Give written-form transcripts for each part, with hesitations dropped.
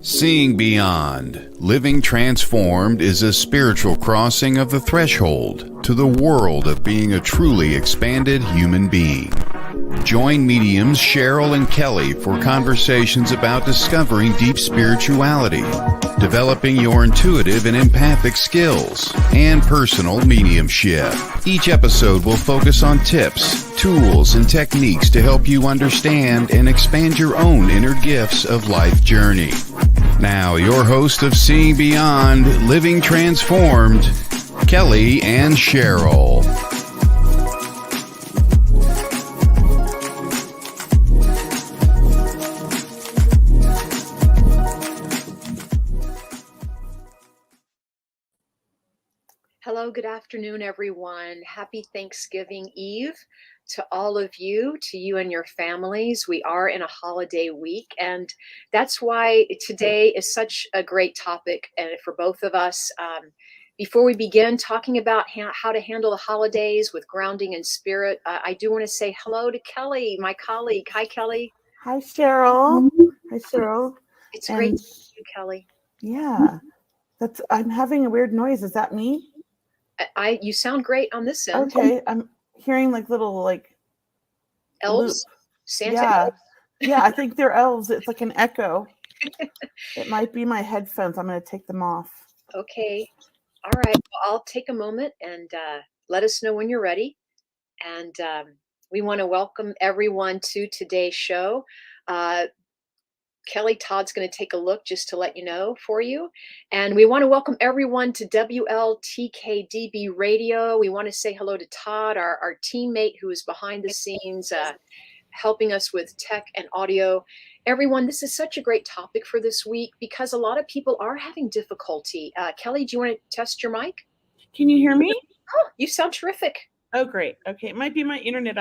Seeing Beyond, Living Transformed is a spiritual crossing of the threshold to the world of being a truly expanded human being. Join mediums Cheryl and Kelley for conversations about discovering deep spirituality, developing your intuitive and empathic skills, and personal mediumship. Each episode will focus on tips, tools, and techniques to help you understand and expand your own inner gifts of life journey. Now, your host of Seeing Beyond, Living Transformed, Kelley and Cheryl. Hello, good afternoon, everyone. Happy Thanksgiving Eve to all of you, to you and your families. We are in a holiday week, and that's why today is such a great topic for both of us. Before we begin talking about how to handle the holidays with grounding in spirit, I do want to say hello to Kelley, my colleague. Hi, Kelley. Hi, Cheryl. Hi, Cheryl. It's great to meet you, Kelley. Yeah, I'm having a weird noise. Is that me? You sound great on this end. Okay, I'm hearing like little elves, Santa elves. Yeah, yeah, I think they're elves. It's like an echo. It might be my headphones. I'm going to take them off. Okay, all right. Well, I'll take a moment and let us know when you're ready. And we want to welcome everyone to today's show. Kelley, Todd's going to take a look just to let you know for you. And we want to welcome everyone to WLTKDB Radio. We want to say hello to Todd, our teammate who is behind the scenes, helping us with tech and audio. Everyone, this is such a great topic for this week because a lot of people are having difficulty. Kelley, do you want to test your mic? Can you hear me? Oh, you sound terrific. Oh, great. Okay. It might be my internet.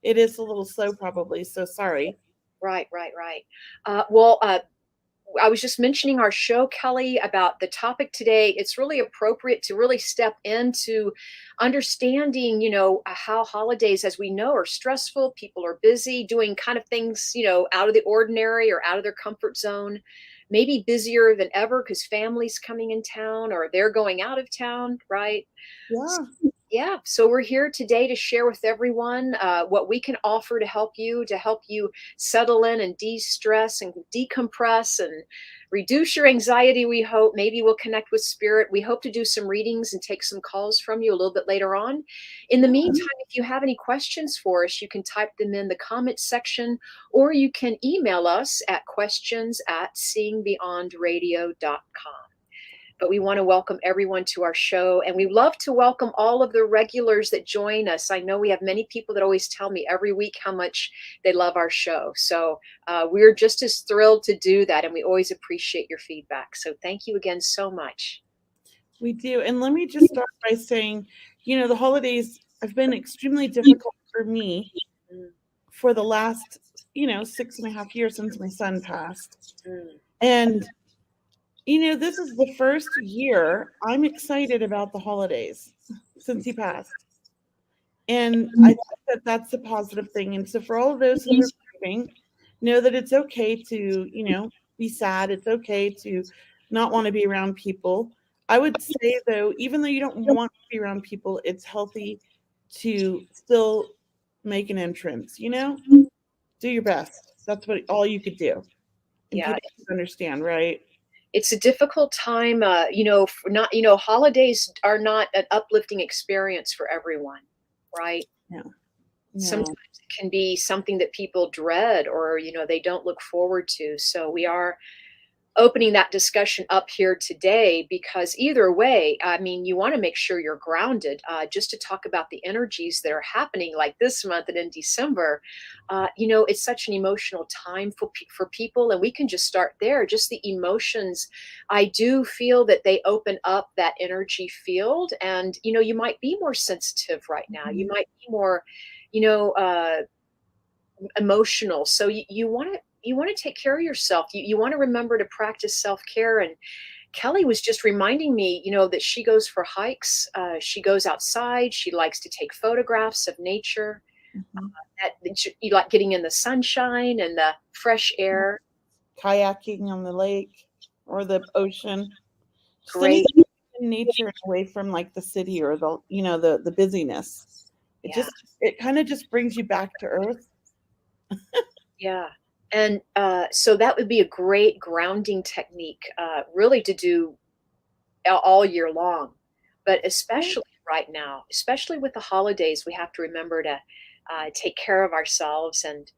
It is a little slow probably. So sorry. Right. I was just mentioning our show, Kelley, about the topic today. It's really appropriate to really step into understanding, how holidays, as we know, are stressful. People are busy doing kind of things, out of the ordinary or out of their comfort zone, maybe busier than ever because family's coming in town or they're going out of town, right? Yeah. So we're here today to share with everyone what we can offer to help you settle in and de-stress and decompress and reduce your anxiety, we hope. Maybe we'll connect with spirit. We hope to do some readings and take some calls from you a little bit later on. In the meantime, if you have any questions for us, you can type them in the comment section, or you can email us at questions@seeingbeyondradio.com. But we want to welcome everyone to our show. And we love to welcome all of the regulars that join us. I know we have many people that always tell me every week how much they love our show. So we're just as thrilled to do that. And we always appreciate your feedback. So thank you again so much. We do. And let me just start by saying, the holidays have been extremely difficult for me for the last, 6.5 years since my son passed. And this is the first year I'm excited about the holidays since he passed. And I think that that's a positive thing. And so for all of those who are grieving, know that it's okay to, be sad. It's okay to not want to be around people. I would say, though, even though you don't want to be around people, it's healthy to still make an entrance, do your best. That's all you could do. And people understand, right? It's a difficult time, holidays are not an uplifting experience for everyone, right? No. Sometimes it can be something that people dread or, they don't look forward to. So we are opening that discussion up here today because either way, you want to make sure you're grounded. Just to talk about the energies that are happening like this month and in December, it's such an emotional time for people, and we can just start there. Just the emotions, I do feel that they open up that energy field, and you might be more sensitive right now. You might be more, emotional. So you want to take care of yourself. You want to remember to practice self-care and Kelley was just reminding me, that she goes for hikes. She goes outside. She likes to take photographs of nature. Mhm. You like getting in the sunshine and the fresh air. Kayaking on the lake or the ocean, just Great. anything in nature and away from like the city or the busyness. Yeah. It kind of just brings you back to earth. Yeah. And so that would be a great grounding technique, really to do all year long. But especially right now, especially with the holidays, we have to remember to take care of ourselves. And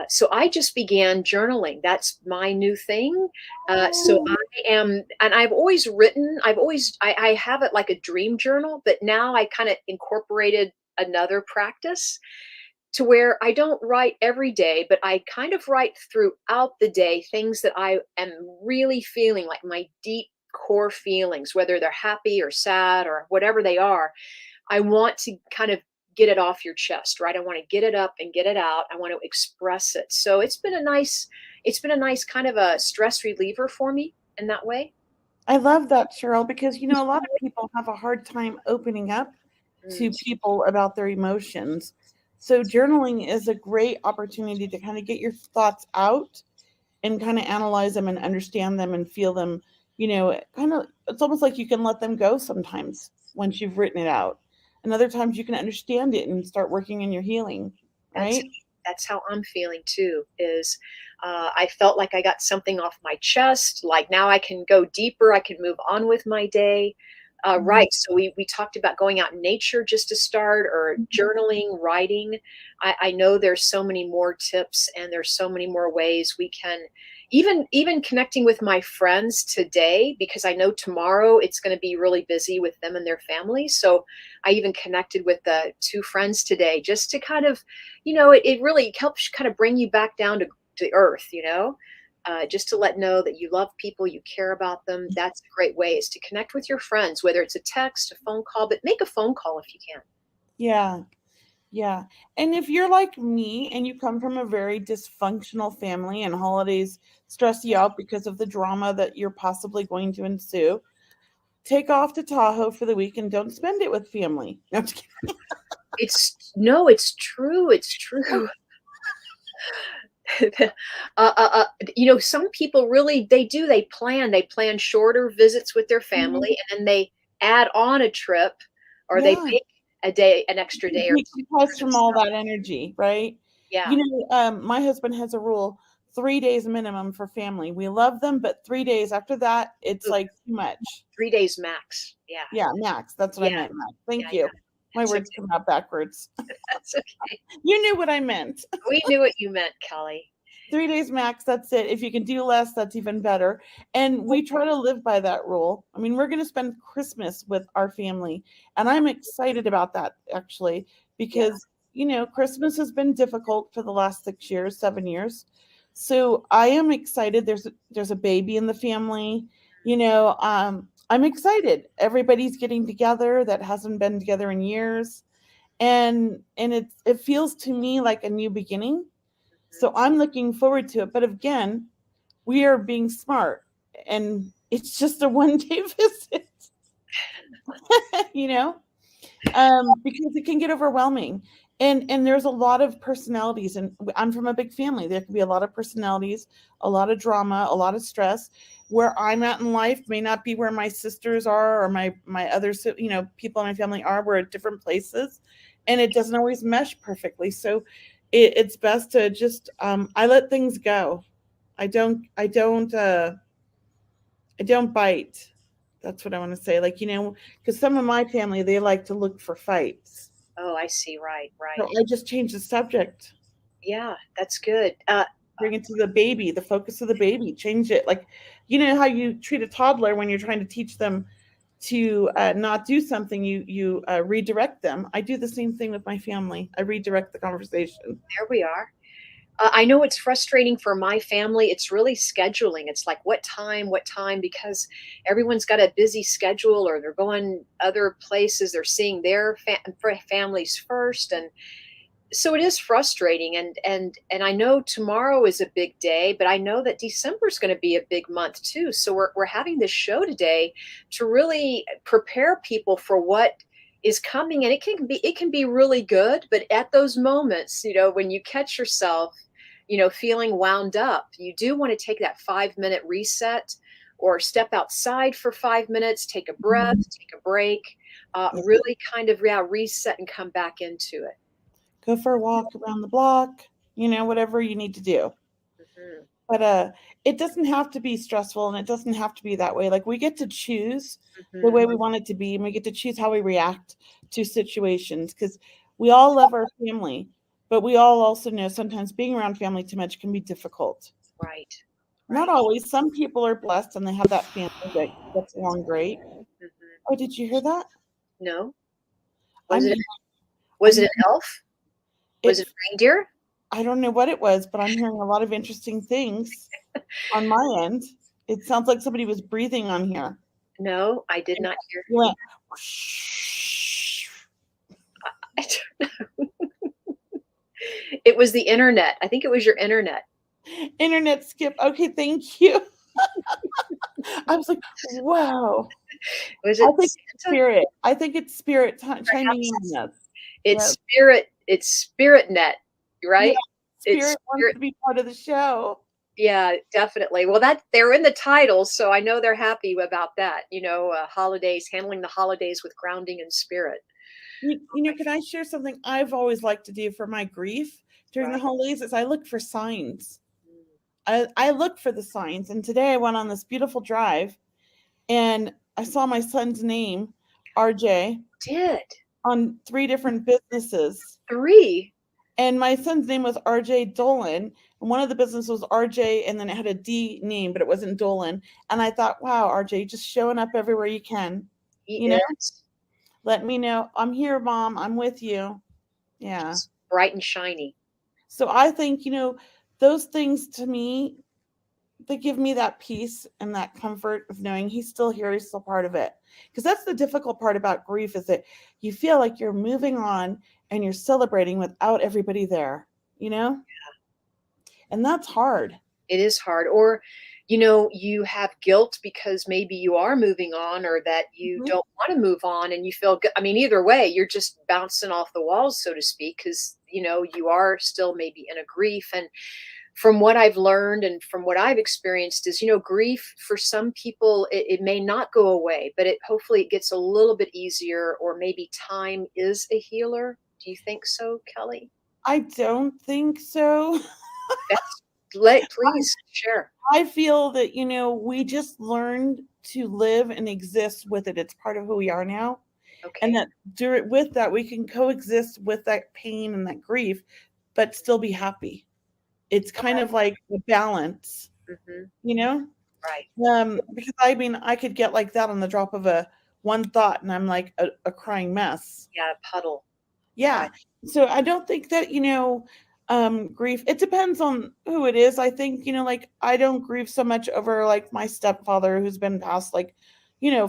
so I just began journaling. That's my new thing. So I am, and I've always written, I have it like a dream journal, but now I kind of incorporated another practice to where I don't write every day, but I kind of write throughout the day things that I am really feeling, like my deep core feelings, whether they're happy or sad or whatever they are. I want to kind of get it off your chest, right? I want to get it up and get it out. I want to express it. So it's been a nice kind of a stress reliever for me in that way. I love that, Cheryl, because a lot of people have a hard time opening up to Mm, people about their emotions. So journaling is a great opportunity to kind of get your thoughts out and kind of analyze them and understand them and feel them. It's almost like you can let them go sometimes once you've written it out. And other times you can understand it and start working in your healing, that's right? that's how I'm feeling too. Is I felt like I got something off my chest. Like now I can go deeper. I can move on with my day. Mhm. Right. So we talked about going out in nature just to start, or journaling, writing. I know there's so many more tips, and there's so many more ways we can even connecting with my friends today, because I know tomorrow it's going to be really busy with them and their families. So I even connected with the two friends today just to kind of, it really helps kind of bring you back down to earth, just to let know that you love people, you care about them. That's a great way, is to connect with your friends, whether it's a text, a phone call, but make a phone call if you can. Yeah. Yeah. And if you're like me and you come from a very dysfunctional family and holidays stress you out because of the drama that you're possibly going to ensue, take off to Tahoe for the week and don't spend it with family. No, I'm just It's no, it's true. It's true. Some people really, they plan shorter visits with their kidding. family, and then they add on a trip, or they Yeah. make an extra day or two for Decompress from all themselves. that energy, right? Yeah. My husband has a rule 3 days minimum for family. We love them, but 3 days after that, it's Ooh, like too much. 3 days max. Yeah. Yeah, max. That's what I Yeah. meant, Max. Thank Yeah. you. Yeah. My That's words okay. come out backwards. That's okay. You knew what I meant. We knew what you meant, Kelley. 3 days max. That's it. If you can do less, that's even better. And we try to live by that rule. I mean, we're going to spend Christmas with our family. And I'm excited about that, actually, Yeah. because, Christmas has been difficult for the last 6 years, 7 years. So I am excited. There's a baby in the family. I'm excited. Everybody's getting together that hasn't been together in years. And it feels to me like a new beginning, so I'm looking forward to it. But again, we are being smart, and it's just a 1 day visit, you know, because it can get overwhelming. And there's a lot of personalities, and I'm from a big family. There can be a lot of personalities, a lot of drama, a lot of stress. Where I'm at in life may not be where my sisters are, or my other people in my family are. We're at different places, and it doesn't always mesh perfectly. So it's best to just I let things go. I don't bite. That's what I want to say. Like, because some of my family, they like to look for fights. Oh, I see. Right. So Right. I just change the subject, Yeah, that's good. bring it to the baby, the focus of the baby, change it. Like, how you treat a toddler when you're trying to teach them to not do something, you redirect them. I do the same thing with my family. I redirect the conversation. There we are. I know it's frustrating for my family. It's really scheduling. It's like what time, because everyone's got a busy schedule, or they're going other places. They're seeing their families first, and So it is frustrating, and I know tomorrow is a big day, but I know that December is going to be a big month too. So we're having this show today to really prepare people for what is coming, and it can be really good, but at those moments, when you catch yourself, feeling wound up, you do want to take that 5-minute reset or step outside for 5 minutes, take a breath, take a break, Yeah. really kind of, yeah, reset and come back into it. Go for a walk around the block, whatever you need to do. Mhm. But it doesn't have to be stressful, and it doesn't have to be that way. Like, we get to choose the Mhm. way we want it to be, and we get to choose how we react to situations, because we all love our family, but we all also know sometimes being around family too much can be difficult. Right. Not Right. always. Some people are blessed and they have that family that gets along great. Mhm. Oh, did you hear that? No? Was I'm it hearing, was I'm it an elf? Was it it. a reindeer? I don't know what it was, but I'm hearing a lot of interesting things on my end. It sounds like somebody was breathing on here. No, I did not hear. You went whoosh. I don't know. It was the internet. I think it was your internet. Internet skip. Okay, thank you. I was like, wow. Was I it think it's Santa? spirit. I think it's spirit chiming in Perhaps on us. it's Yeah, Spirit net, yeah. right? It's Spirit wants spirit. to be part of the show. Yeah, definitely. Well, that they're in the title, so I know they're happy about that. Holidays, handling the holidays with grounding in spirit. Can I share something I've always liked to do for my grief during the Right. holidays? Is I look for signs. Mm. I look for the signs. And today I went on this beautiful drive and I saw my son's name, RJ, Did on 3 different businesses. three? And my son's name was RJ Dolan. And one of the businesses was RJ, and then it had a D name, but it wasn't Dolan. And I thought, wow, RJ, just showing up everywhere you can. He You know, is let me know. I'm here, Mom. I'm with you. Yeah. just bright and shiny. So I think, those things to me, they give me that peace and that comfort of knowing he's still here, he's still part of it. Because that's the difficult part about grief, is that you feel like you're moving on and you're celebrating without everybody there, you know? And that's hard. It is hard. Or, you have guilt because maybe you are moving on or that you Mhm. don't want to move on and you feel good. I mean, either way, you're just bouncing off the walls, so to speak, because, you are still maybe in a grief. And from what I've learned and from what I've experienced is, grief for some people, it may not go away, but hopefully it gets a little bit easier, or maybe time is a healer. Do you think so, Kelley? I don't think so. That's please share. I feel that, we just learned to live and exist with it. It's part of who we are now. And Okay. that with that, we can coexist with that pain and that grief, but still be happy. It's kind of like a balance, Hmm. you know? Right. Because I mean, I could get like that on the drop of a one thought, and I'm like a crying mess. Yeah, puddle. Yeah. Right. So I don't think that, grief, it depends on who it is. I think, like, I don't grieve so much over like my stepfather who's been passed like,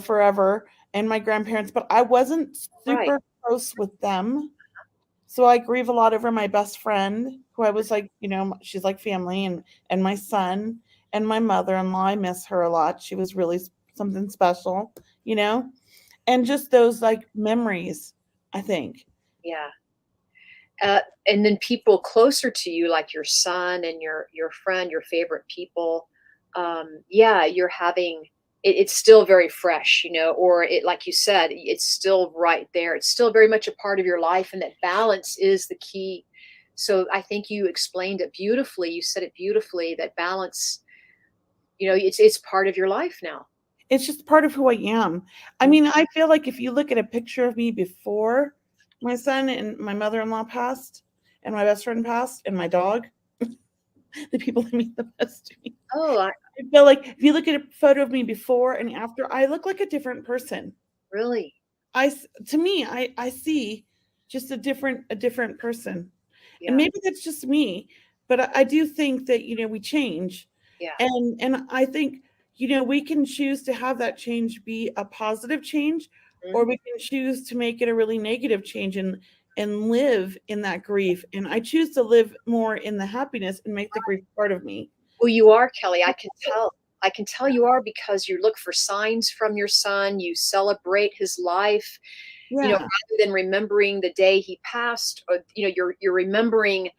forever, and my grandparents, but I wasn't Right. super close with them. So I grieve a lot over my best friend, who I was like, she's like family, and my son and my mother-in-law. I miss her a lot. She was really something special, you know, and just those like memories, I think. Yeah. And then people closer to you, like your son and your friend, your favorite people, yeah, you're having it's still very fresh, or it, like you said, it's still right there. It's still very much a part of your life, and that balance is the key. So I think you explained it beautifully. You said it beautifully. That balance, it's part of your life now. It's just part of who I am. I Mm. mean, I feel like if you look at a picture of me before my son and my mother-in-law passed, and my best friend passed, and my dog, the people that mean the most to me, Oh, I feel like if you look at a photo of me before and after, I look like a different person. really? To me, I see just a different person. And Yeah. maybe that's just me, but I do think that, we change. Yeah. And I think, we can choose to have that change be a positive change, or Mhm. we can choose to make it a really negative change. and live in that grief. And I choose to live more in the happiness and make the grief part of me. Well, you are, Kelley. I can tell. I can tell you are, because you look for signs from your son. You celebrate his life, Yeah. rather than remembering the day he passed, or, you're remembering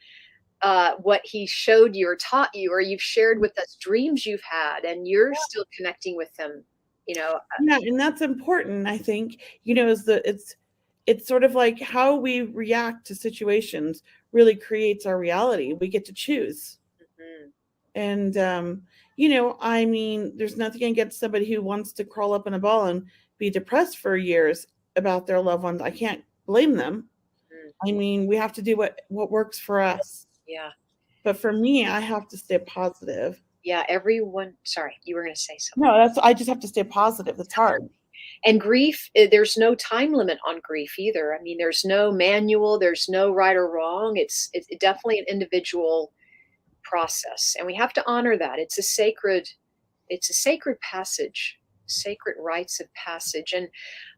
what he showed you or taught you, or you've shared with us dreams you've had, and you're still connecting with them. Yeah, and that's important, I think, it's sort of like how we react to situations really creates our reality. We get to choose. Mhm. And I mean, there's nothing against somebody who wants to crawl up in a ball and be depressed for years about their loved ones. I can't blame them. I mean, we have to do what works for us. Yeah. But for me, I have to stay positive. Yeah. Everyone. Sorry, you were going to say something. No, I just have to stay positive. That's hard. And grief, there's no time limit on grief either. I mean, there's no manual, there's no right or wrong. It's definitely an individual process, and we have to honor that. It's a sacred passage, sacred rites of passage. And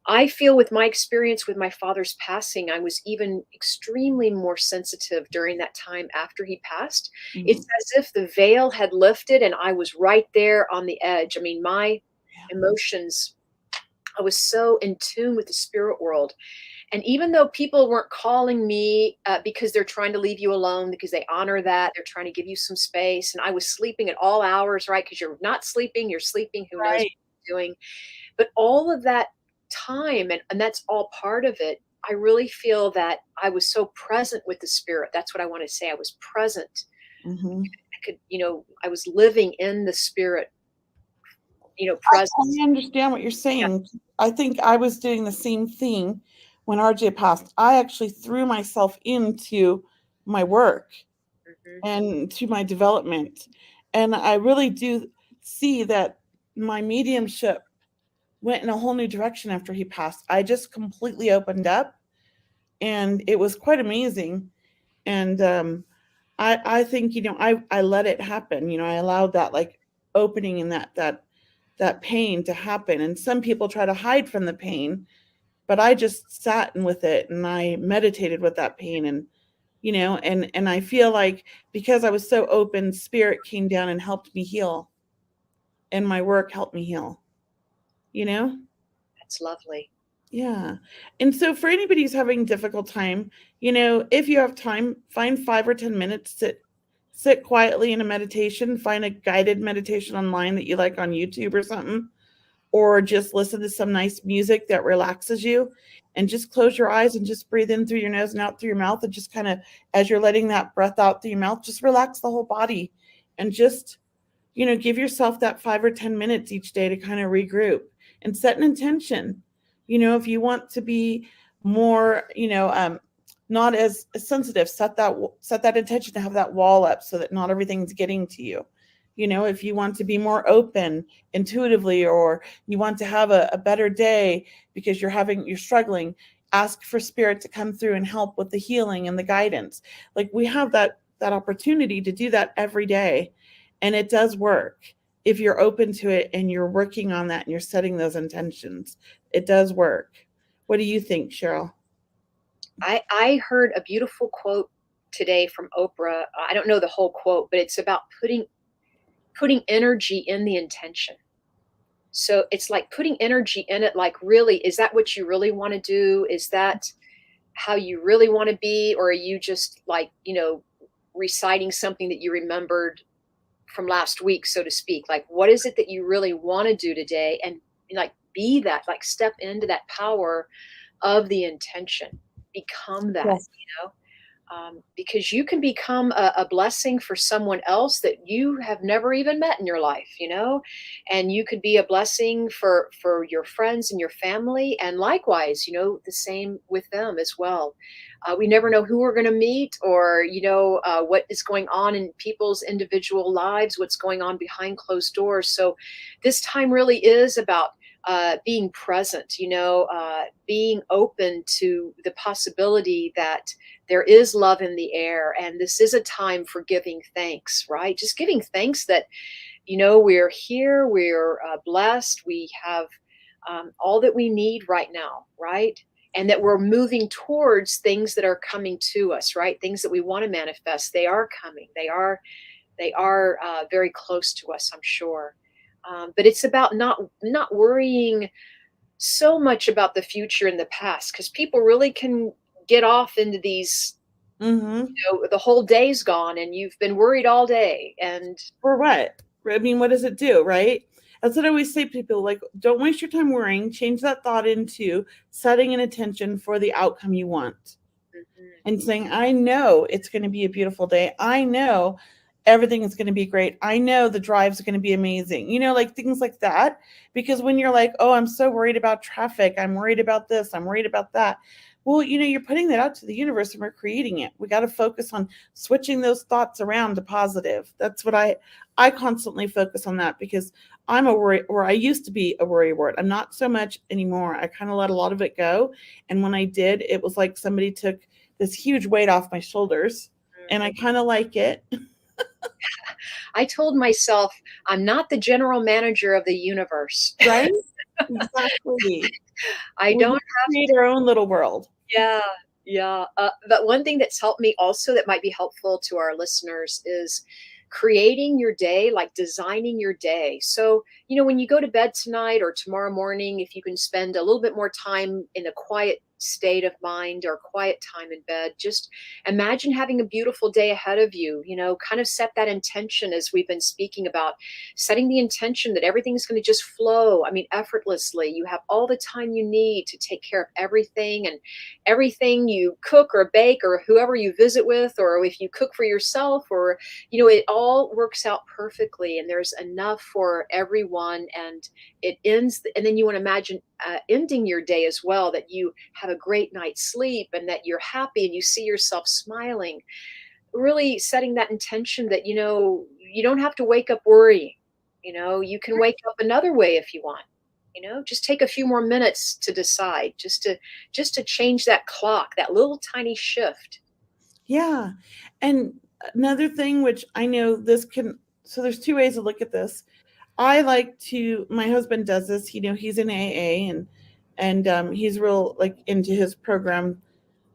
I feel, with my experience with my father's passing, I was even extremely more sensitive during that time after he passed. Mhm. It's as if the veil had lifted and I was right there on the edge. I mean, my emotions, I was so in tune with the spirit world. And even though people weren't calling me because they're trying to leave you alone, because they honor that, they're trying to give you some space. And I was sleeping at all hours, right? Because you're not sleeping, you're sleeping, who knows what you're doing. But all of that time, and that's all part of it, I really feel that I was so present with the spirit. That's what I want to say. I was present. Mm-hmm. I was living in the spirit, presence. I understand what you're saying. Yeah. I think I was doing the same thing when RJ passed. I actually threw myself into my work and to my development. And I really do see that my mediumship went in a whole new direction after he passed. I just completely opened up, and it was quite amazing. And I think, I let it happen. I allowed that opening and that pain to happen. And some people try to hide from the pain, but I just sat with it and I meditated with that pain. And, and I feel like because I was so open, spirit came down and helped me heal. And my work helped me heal, That's lovely. Yeah. And so for anybody who's having a difficult time, if you have time, find 5 or 10 minutes to sit quietly in a meditation, find a guided meditation online that you like on YouTube or something, or just listen to some nice music that relaxes you, and just close your eyes and just breathe in through your nose and out through your mouth. And just kind of, as you're letting that breath out through your mouth, just relax the whole body and just, give yourself that 5 or 10 minutes each day to kind of regroup and set an intention. If you want to be more, not as sensitive, set that intention to have that wall up so that not everything's getting to you. If you want to be more open intuitively, or you want to have a better day because you're struggling, ask for spirit to come through and help with the healing and the guidance. We have that opportunity to do that every day. And it does work. If you're open to it and you're working on that and you're setting those intentions, it does work. What do you think, Cheryl? I heard a beautiful quote today from Oprah. I don't know the whole quote, but it's about putting energy in the intention. So it's like putting energy in it. Like, really, is that what you really want to do? Is that how you really want to be? Or are you just reciting something that you remembered from last week, so to speak? Like, what is it that you really want to do today? And be that, step into that power of the intention, become that. Yes. Because you can become a blessing for someone else that you have never even met in your life, and you could be a blessing for your friends and your family, and likewise, the same with them as well. We never know who we're going to meet, or what is going on in people's individual lives, what's going on behind closed doors. So this time really is about being present, being open to the possibility that there is love in the air. And this is a time for giving thanks, right? Just giving thanks that, we're here, we're blessed, we have all that we need right now, right? and that we're moving towards things that are coming to us, right? Things that we want to manifest. They are coming. They are very close to us, I'm sure. But it's about not worrying so much about the future and the past, because people really can get off into these, Mm-hmm. the whole day's gone and you've been worried all day. And For what? I mean, what does it do, right? That's what I always say to people, like, don't waste your time worrying. Change that thought into setting an intention for the outcome you want. Mhm. And saying, I know it's going to be a beautiful day. I know everything is going to be great. I know the drive's going to be amazing. Like things like that. Because when you're like, oh, I'm so worried about traffic. I'm worried about this. I'm worried about that. Well, you're putting that out to the universe and we're creating it. We got to focus on switching those thoughts around to positive. That's what I constantly focus on that, because I'm a worry, or I used to be a worry wart. I'm not so much anymore. I kind of let a lot of it go. And when I did, it was like somebody took this huge weight off my shoulders, and I kind of like it. I told myself, I'm not the general manager of the universe. Right? Exactly. I We don't get to create our own little world. Yeah, yeah. But one thing that's helped me also, that might be helpful to our listeners, is creating your day, like designing your day. So, when you go to bed tonight or tomorrow morning, if you can spend a little bit more time in a quiet state of mind or quiet time in bed, just imagine having a beautiful day ahead of you. Kind of set that intention, as we've been speaking about, setting the intention that everything's going to just flow. I mean, effortlessly. You have all the time you need to take care of everything, and everything you cook or bake, or whoever you visit with, or if you cook for yourself, or it all works out perfectly, and there's enough for everyone, and it ends. And then you want to imagine ending your day as well, that you have a great night's sleep and that you're happy and you see yourself smiling, really setting that intention that you don't have to wake up worrying. You can wake up another way if you want. Just take a few more minutes to decide, just to change that clock, that little tiny shift. Yeah. And another thing, which I know this can, so there's two ways to look at this. My husband does this, he's in AA, and he's real like into his program,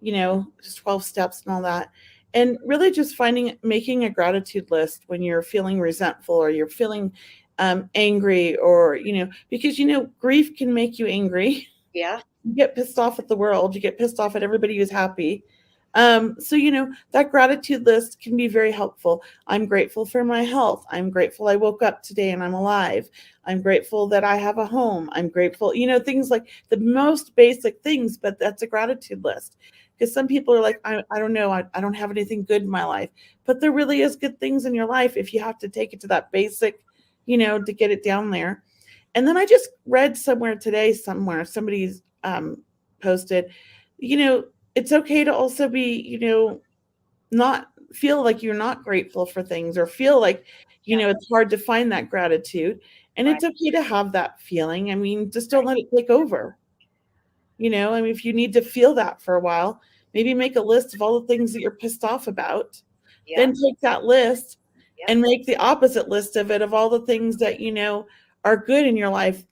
his 12 steps and all that. And really just making a gratitude list when you're feeling resentful or you're feeling angry, or, because, grief can make you angry. Yeah. You get pissed off at the world. You get pissed off at everybody who's happy. So, that gratitude list can be very helpful. I'm grateful for my health. I'm grateful I woke up today and I'm alive. I'm grateful that I have a home. I'm grateful, things like the most basic things, but that's a gratitude list. Because some people are like, I don't know, I don't have anything good in my life. But there really is good things in your life if you have to take it to that basic, to get it down there. And then I just read somebody's posted, it's okay to also be, not feel like you're not grateful for things, or feel like, Yeah. it's hard to find that gratitude. And Right. it's okay to have that feeling. I mean, just don't let it take over. I mean, if you need to feel that for a while, maybe make a list of all the things that you're pissed off about. Yeah. Then take that list Yeah. and make the opposite list of it, of all the things that, are good in your life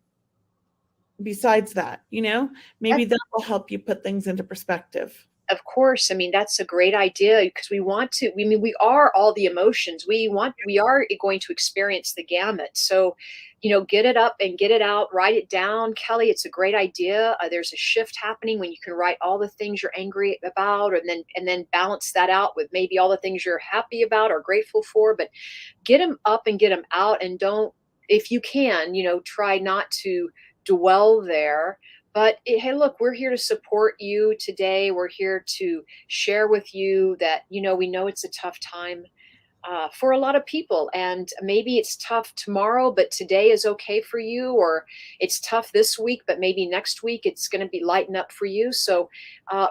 besides that. Maybe that will help you put things into perspective. Of course. I mean, that's a great idea, because we are all the emotions. We are going to experience the gamut. So, get it up and get it out, write it down. Kelley, it's a great idea. There's a shift happening when you can write all the things you're angry about, and then balance that out with maybe all the things you're happy about or grateful for. But get them up and get them out, and don't, if you can, try not to dwell there. But hey, look, we're here to support you today. We're here to share with you that, we know it's a tough time for a lot of people. And maybe it's tough tomorrow, but today is okay for you. Or it's tough this week, but maybe next week it's going to be lighten up for you. So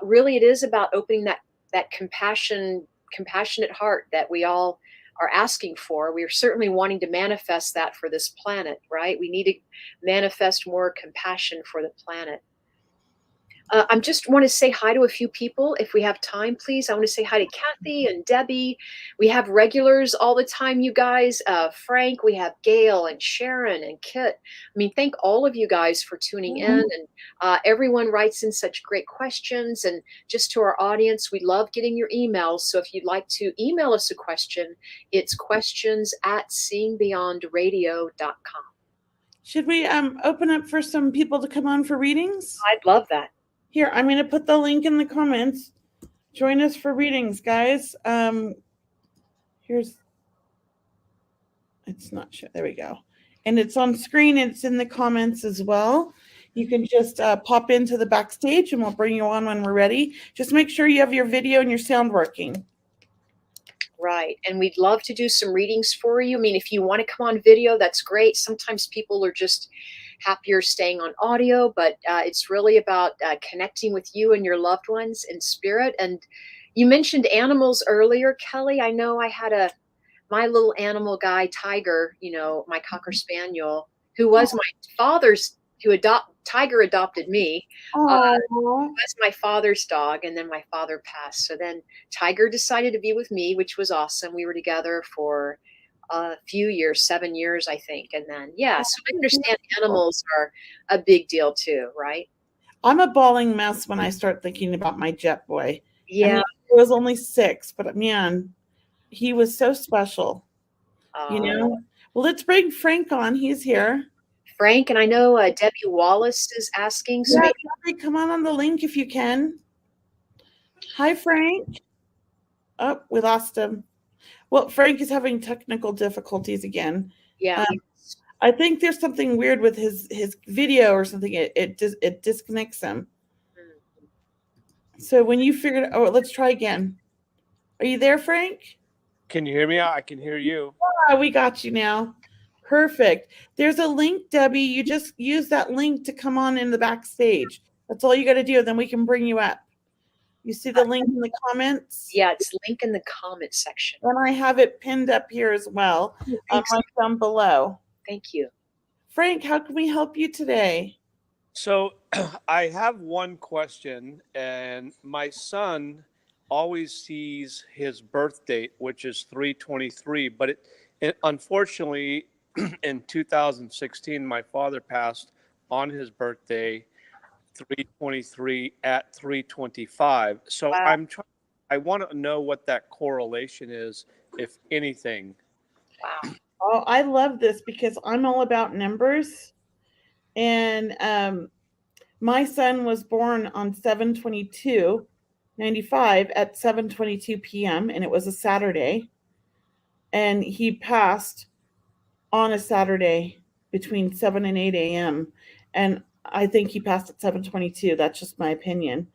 really, it is about opening that compassionate heart that we all are asking for. We are certainly wanting to manifest that for this planet, right? We need to manifest more compassion for the planet. I just want to say hi to a few people. If we have time, please. I want to say hi to Kathy and Debbie. We have regulars all the time, you guys. Frank, we have Gail and Sharon and Kit. I mean, thank all of you guys for tuning in. And everyone writes in such great questions. And just to our audience, we love getting your emails. So if you'd like to email us a question, it's questions@seeingbeyondradio.com. Should we open up for some people to come on for readings? I'd love that. Here, I'm going to put the link in the comments. Join us for readings, guys. It's not sure. There we go. And it's on screen. And it's in the comments as well. You can just pop into the backstage and we'll bring you on when we're ready. Just make sure you have your video and your sound working. Right. And we'd love to do some readings for you. I mean, if you want to come on video, that's great. Sometimes people are just happier staying on audio, but it's really about connecting with you and your loved ones in spirit. And you mentioned animals earlier, Kelley. I know I had my little animal guy, Tiger, my Cocker Spaniel, who was my father's, Tiger adopted me. Was my father's dog, and then my father passed. So then Tiger decided to be with me, which was awesome. We were together for a few years, 7 years, I think. And then, so I understand animals are a big deal too, right? I'm a bawling mess when I start thinking about my jet boy. Yeah. I mean, he was only 6, but man, he was so special. Well, let's bring Frank on. He's here. Frank, and I know Debbie Wallace is asking. So Debbie, come on the link if you can. Hi, Frank. Oh, we lost him. Well, Frank is having technical difficulties again. Yeah. I think there's something weird with his video or something. It disconnects him. So when you figured let's try again. Are you there, Frank? Can you hear me? I can hear you. We got you now. Perfect. There's a link, Debbie. You just use that link to come on in the backstage. That's all you got to do. Then we can bring you up. You see the link in the comments? Yeah, it's link in the comment section. And I have it pinned up here as well. Right down below. Thank you. Frank, how can we help you today? So I have one question, and my son always sees his birth date, which is 3/23, but it unfortunately in 2016, my father passed on his birthday, 3/23 at 3/25. So wow. I want to know what that correlation is, if anything. Wow. Oh, I love this because I'm all about numbers. And my son was born on 7/22/95 at 7:22 p.m. and it was a Saturday. And he passed on a Saturday between 7 and 8 a.m. And I think he passed at 7:22. That's just my opinion.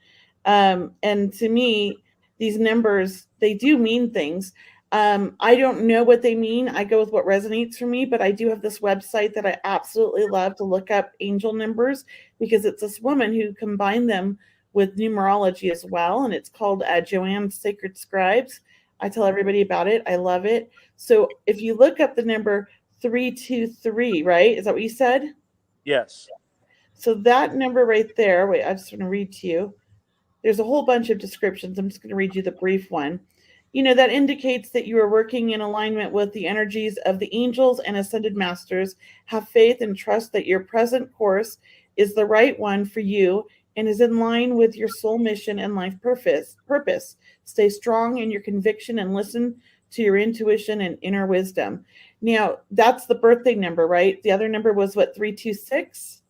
And to me, these numbers, they do mean things. I don't know what they mean. I go with what resonates for me, but I do have this website that I absolutely love to look up angel numbers because it's this woman who combined them with numerology as well. And it's called Joanne's Sacred Scribes. I tell everybody about it. I love it. So if you look up the number 323, right? Is that what you said? Yes. So that number right there, wait, I just want to read to you. There's a whole bunch of descriptions. I'm just going to read you the brief one. That indicates that you are working in alignment with the energies of the angels and ascended masters. Have faith and trust that your present course is the right one for you and is in line with your soul mission and life purpose. Stay strong in your conviction and listen to your intuition and inner wisdom. Now, that's the birthday number, right? The other number was what, 326?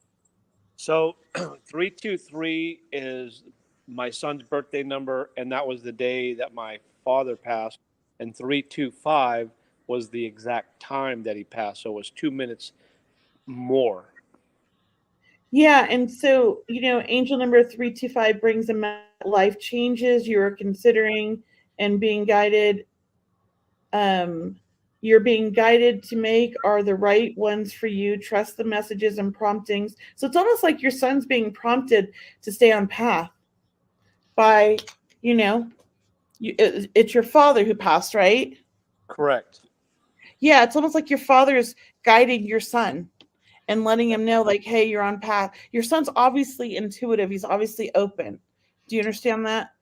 So 323 is my son's birthday number, and that was the day that my father passed. And 325 was the exact time that he passed. So it was 2 minutes more. Yeah, and so, angel number 325 brings about life changes you're considering and being guided. You're being guided to make are the right ones for you. Trust the messages and promptings. So it's almost like your son's being prompted to stay on path by, it's your father who passed, right? Correct. Yeah, it's almost like your father is guiding your son. and letting him know, like, hey, you're on path. Your son's obviously intuitive. He's obviously open. Do you understand that?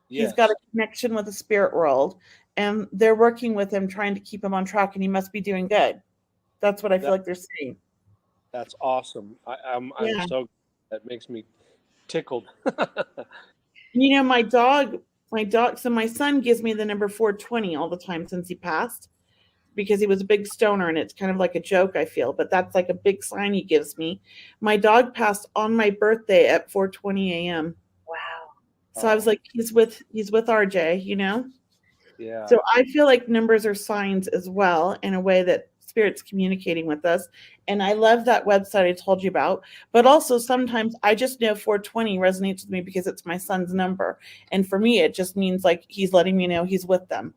Yes. He's got a connection with the spirit world, and they're working with him, trying to keep him on track, and he must be doing good. That's what I feel like they're saying. That's awesome. I'm so, that makes me tickled. You know, my dog, so my son gives me the number 420 all the time since he passed, because he was a big stoner, and it's kind of like a joke, I feel, but that's like a big sign he gives me. My dog passed on my birthday at 4:20 a.m. Wow. So I was like, he's with RJ, you know? Yeah. So I feel like numbers are signs as well, in a way that spirit's communicating with us. And I love that website I told you about. But also sometimes I just know 420 resonates with me because it's my son's number. And for me, it just means like he's letting me know he's with them.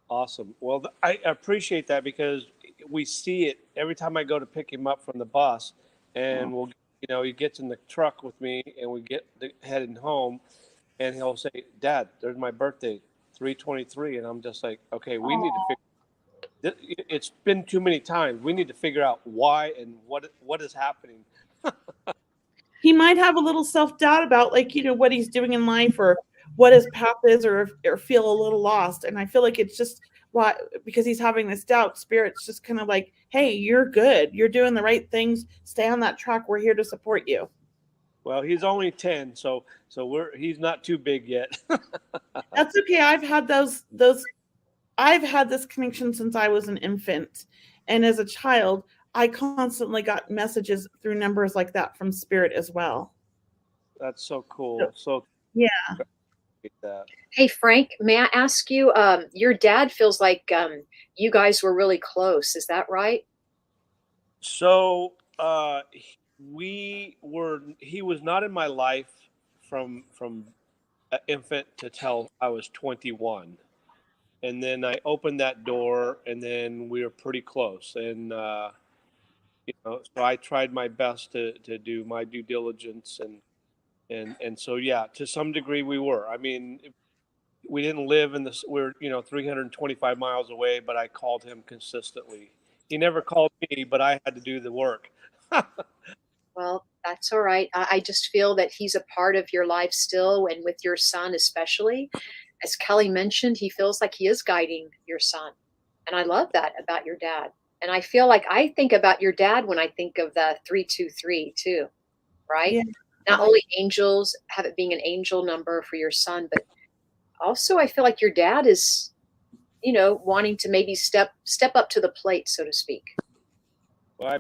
Awesome. Well, I appreciate that, because we see it every time I go to pick him up from the bus, and he gets in the truck with me, and we get heading home, and he'll say, "Dad, there's my birthday, 3/23," and I'm just like, "Okay, we need to figure. It's been too many times. We need to figure out why and what is happening." He might have a little self-doubt about, like, you know, what he's doing in life, or what his path is, or feel a little lost. And I feel like it's just why, because he's having this doubt, spirit's just kind of like, hey, you're good. You're doing the right things. Stay on that track. We're here to support you. Well, he's only 10, so he's not too big yet. That's okay. I've had this connection since I was an infant. And as a child, I constantly got messages through numbers like that from spirit as well. That's so cool. So yeah. That. Hey, Frank, may I ask you, your dad feels like you guys were really close. Is that right? So he was not in my life from infant to till I was 21. And then I opened that door, and then we were pretty close. And, so I tried my best to do my due diligence. And so, yeah, to some degree we were. I mean, we didn't live in this, we're, 325 miles away, but I called him consistently. He never called me, but I had to do the work. Well, that's all right. I just feel that he's a part of your life still, and with your son especially. As Kelley mentioned, he feels like he is guiding your son. And I love that about your dad. And I feel like I think about your dad when I think of the 323 too, right? Yeah. Not only angels, have it being an angel number for your son, but also I feel like your dad is, wanting to maybe step up to the plate, so to speak. Well,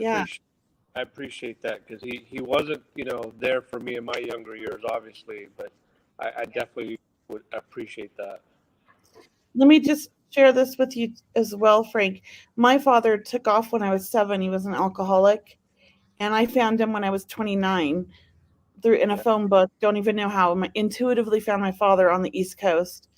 I appreciate that, because he wasn't, there for me in my younger years, obviously, but I definitely would appreciate that. Let me just share this with you as well, Frank. My father took off when I was 7. He was an alcoholic, and I found him when I was 29 in a phone book. Don't even know how. I intuitively found my father on the East Coast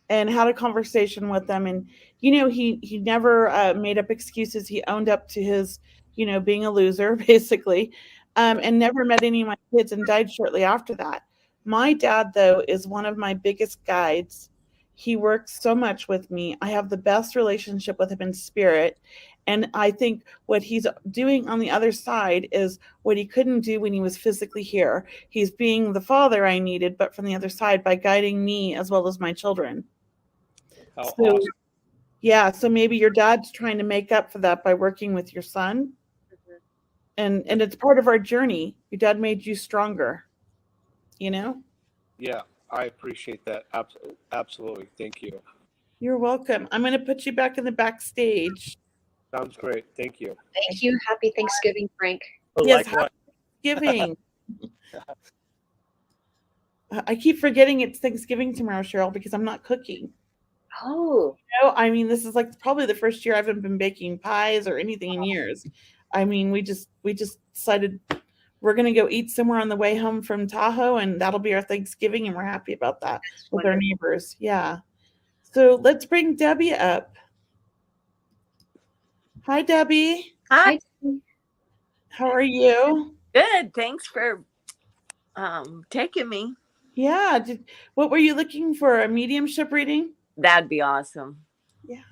and had a conversation with them. And, he never made up excuses. He owned up to his, being a loser, basically, and never met any of my kids, and died shortly after that. My dad, though, is one of my biggest guides. He works so much with me. I have the best relationship with him in spirit. And I think what he's doing on the other side is what he couldn't do when he was physically here. He's being the father I needed, but from the other side, by guiding me as well as my children. How awesome. Yeah, so maybe your dad's trying to make up for that by working with your son. Mm-hmm. And it's part of our journey. Your dad made you stronger, Yeah, I appreciate that. Absolutely. Thank you. You're welcome. I'm going to put you back in the backstage. Sounds great. Thank you. Thank you. Happy Thanksgiving, Frank. Yes, happy Thanksgiving. I keep forgetting it's Thanksgiving tomorrow, Cheryl, because I'm not cooking. Oh. I mean, this is like probably the first year I haven't been baking pies or anything in years. I mean, we just decided we're going to go eat somewhere on the way home from Tahoe, and that'll be our Thanksgiving, and we're happy about that with our neighbors. Yeah. So let's bring Debbie up. Hi, Debbie. Hi. How are you? Good. Thanks for taking me. Yeah. What were you looking for? A mediumship reading? That'd be awesome. Yeah.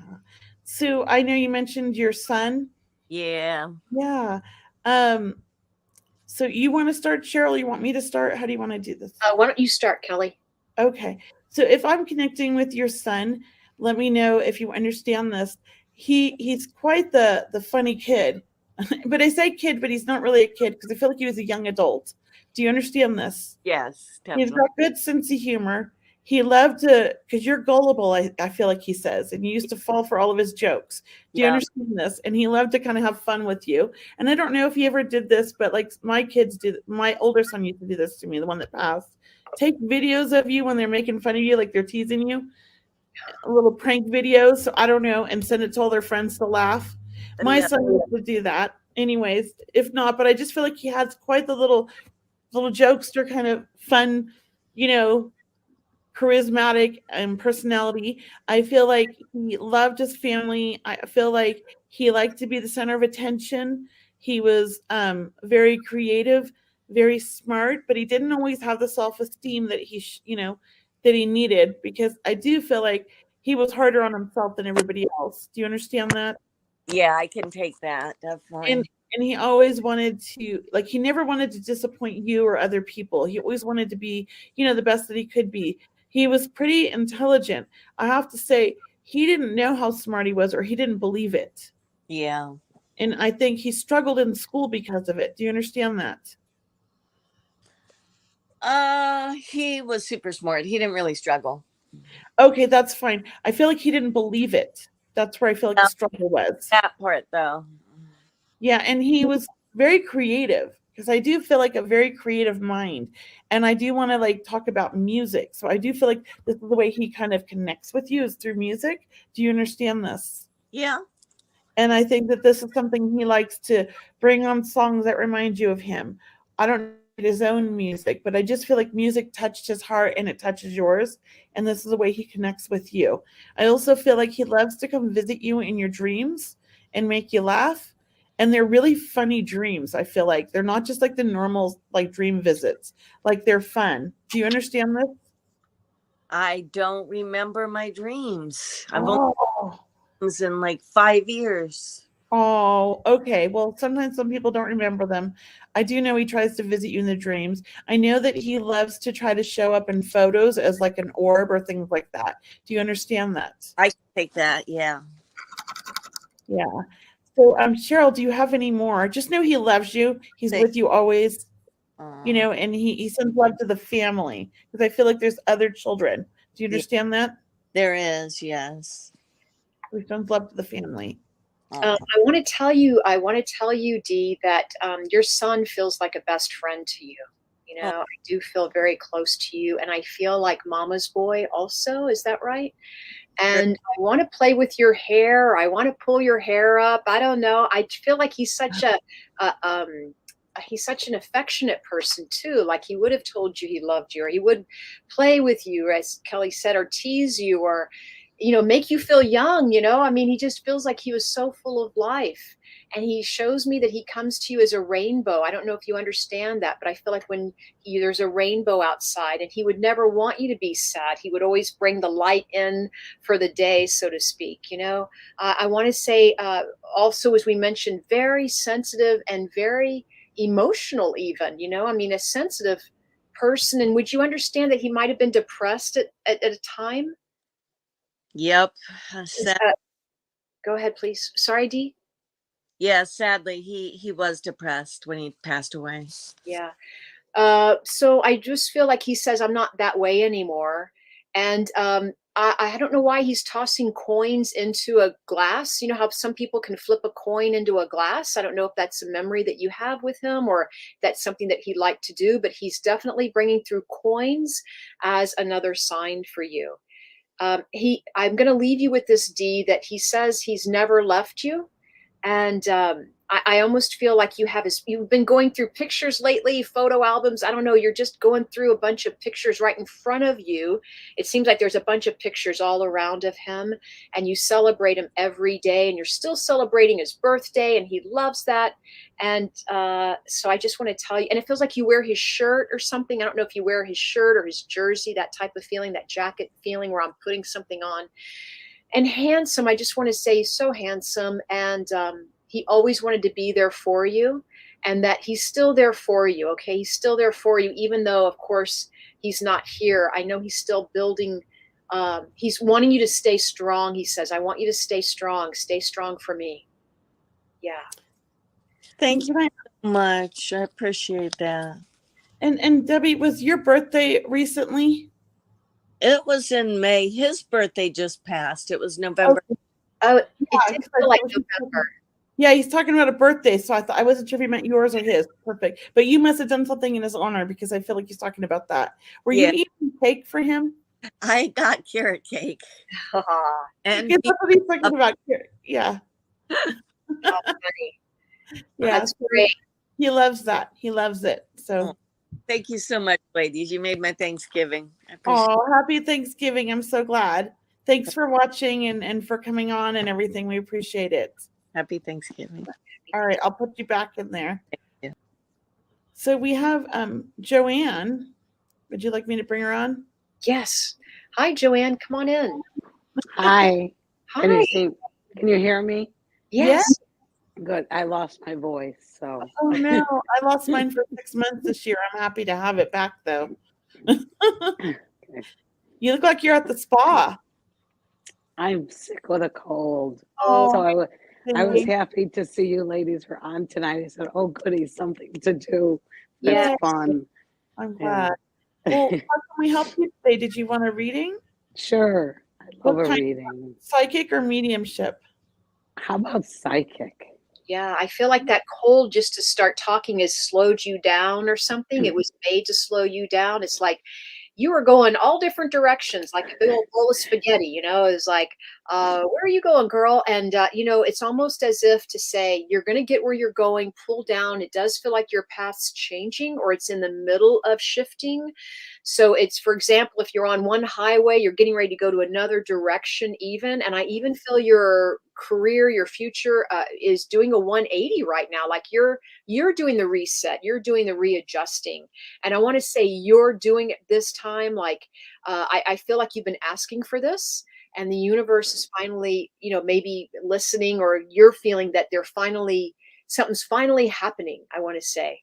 So I know you mentioned your son. Yeah. Yeah. So you want to start, Cheryl? You want me to start? How do you want to do this? Why don't you start, Kelley? Okay. So if I'm connecting with your son, let me know if you understand this. He's quite the funny kid. But I say kid, but he's not really a kid because I feel like he was a young adult. Do you understand this? Yes, He's definitely. got good sense of humor. He loved to, because you're gullible, I feel like he says, and you used to fall for all of his jokes. Do you Yeah. understand this? And he loved to kind of have fun with you. And I don't know if he ever did this, but like my kids did, my older son used to do this to me, the one that passed. Take videos of you when they're making fun of you, like they're teasing you, little prank videos. So I don't know, and send it to all their friends to laugh. My No. son used to do that. Anyways, if not, but I just feel like he has quite the little jokester kind of fun, you know, charismatic and personality. I feel like he loved his family. I feel like he liked to be the center of attention. He was very creative, very smart, but he didn't always have the self-esteem that that he needed, because I do feel like he was harder on himself than everybody else. Do you understand that? Yeah, I can take that. and Definitely. and he always wanted to, like, he never wanted to disappoint you or other people. He always wanted to be, the best that he could be. He was pretty intelligent. I have to say, he didn't know how smart he was, or he didn't believe it. Yeah. And I think he struggled in school because of it. Do you understand that? He was super smart. He didn't really struggle. Okay, that's fine. I feel like he didn't believe it. That's where I feel like the No, struggle was. that part though. Yeah, and he was very creative, because I do feel like a very creative mind. And I do want to like talk about music. So I do feel like this is the way he kind of connects with you, is through music. Do you understand this? Yeah. And I think that this is something he likes to bring on songs that remind you of him. I don't know his own music, but I just feel like music touched his heart and it touches yours. And this is the way he connects with you. I also feel like he loves to come visit you in your dreams and make you laugh. And they're really funny dreams. I feel like they're not just like the normal like dream visits, like they're fun. Do you understand this? I don't remember my dreams. I've only Oh. dreams in like 5 years. Oh, okay. Well, sometimes some people don't remember them. I do know he tries to visit you in the dreams. I know that he loves to try to show up in photos as like an orb or things like that. Do you understand that? I can take that. Yeah. Yeah. So, Cheryl, do you have any more? Just know he loves you. He's Say, with you always, uh, and he sends love to the family, because I feel like there's other children. Do you yeah, understand that? there is. Yes. He sends love to the family. Uh, I want to tell you, Dee, that your son feels like a best friend to you. oh, I do feel very close to you, and I feel like mama's boy also. Is that right? sure. And I want to play with your hair. I want to pull your hair up. I don't know. I feel like a he's such an affectionate person too. Like he would have told you he loved you, or he would play with you, as Kelley said, or tease you, or make you feel young. I mean, he just feels like he was so full of life. And he shows me that he comes to you as a rainbow. I don't know if you understand that, but I feel like when there's a rainbow outside, and he would never want you to be sad. He would always bring the light in for the day, so to speak. I want to say also, as we mentioned, very sensitive and very emotional even. I mean, a sensitive person. And would you understand that he might have been depressed at a time? Yep. Is Sad, that, go ahead, please. Sorry, Dee. yeah. Sadly, he was depressed when he passed away. Yeah. So I just feel like he says, I'm not that way anymore. And I don't know why he's tossing coins into a glass. You know how some people can flip a coin into a glass? I don't know if that's a memory that you have with him, or that's something that he'd like to do, but he's definitely bringing through coins as another sign for you. I'm going to leave you with this, Dee, that he says he's never left you. And I almost feel like you've been going through pictures lately, photo albums. I don't know. You're just going through a bunch of pictures right in front of you. It seems like there's a bunch of pictures all around of him, and you celebrate him every day, and you're still celebrating his birthday, and he loves that. And so I just want to tell you, and it feels like you wear his shirt or something. I don't know if you wear his shirt or his jersey, that type of feeling, that jacket feeling where I'm putting something on. And handsome, I just want to say, so handsome. And he always wanted to be there for you, and that he's still there for you. Okay. He's still there for you, even though of course he's not here. I know he's still building. He's wanting you to stay strong. He says, I want you to stay strong for me. Yeah. Thank you so much. I appreciate that. And Debbie, was your birthday recently? It was in May. His birthday just passed. It was November. Okay. Oh, it Yeah, did 'cause feel like November. Yeah, he's talking about a birthday, so I wasn't sure if he meant yours or his. Perfect. But you must have done something in his honor, because I feel like he's talking about that. Were you eating cake for him? I got carrot cake. And Because that's what he's talking about. Yeah. Oh, funny. Yeah. That's great. He loves that. He loves it. So thank you so much, ladies. You made my Thanksgiving. I appreciate oh, happy Thanksgiving. I'm so glad. Thanks for watching and for coming on and everything. We appreciate it. Happy Thanksgiving. All right, I'll put you back in there. Yeah. So we have Joanne. Would you like me to bring her on? Yes. Hi, Joanne. Come on in. Hi. Hi. Can you hear me? Yes. Good. I lost my voice, so. Oh no, I lost mine for 6 months this year. I'm happy to have it back though. You look like you're at the spa. I'm sick with a cold. Oh, So I was happy to see you ladies were on tonight. I said, oh goody, something to do. That's Yes. fun. I'm glad. Well, how can we help you today? Did you want a reading? Sure. I love What a kind? reading. Psychic or mediumship? How about psychic? Yeah, I feel like that cold just to start talking has slowed you down or something. It was made to slow you down. It's like you were going all different directions, like a big old bowl of spaghetti, it's like, where are you going, girl? And, it's almost as if to say, you're going to get where you're going, pull down. It does feel like your path's changing, or it's in the middle of shifting. So it's, for example, if you're on one highway, you're getting ready to go to another direction even. And I even feel your career, your future is doing a 180 right now. Like you're doing the reset, you're doing the readjusting. And I want to say you're doing it this time. Like I feel like you've been asking for this, and the universe is finally, maybe listening, or you're feeling that something's finally happening, I want to say.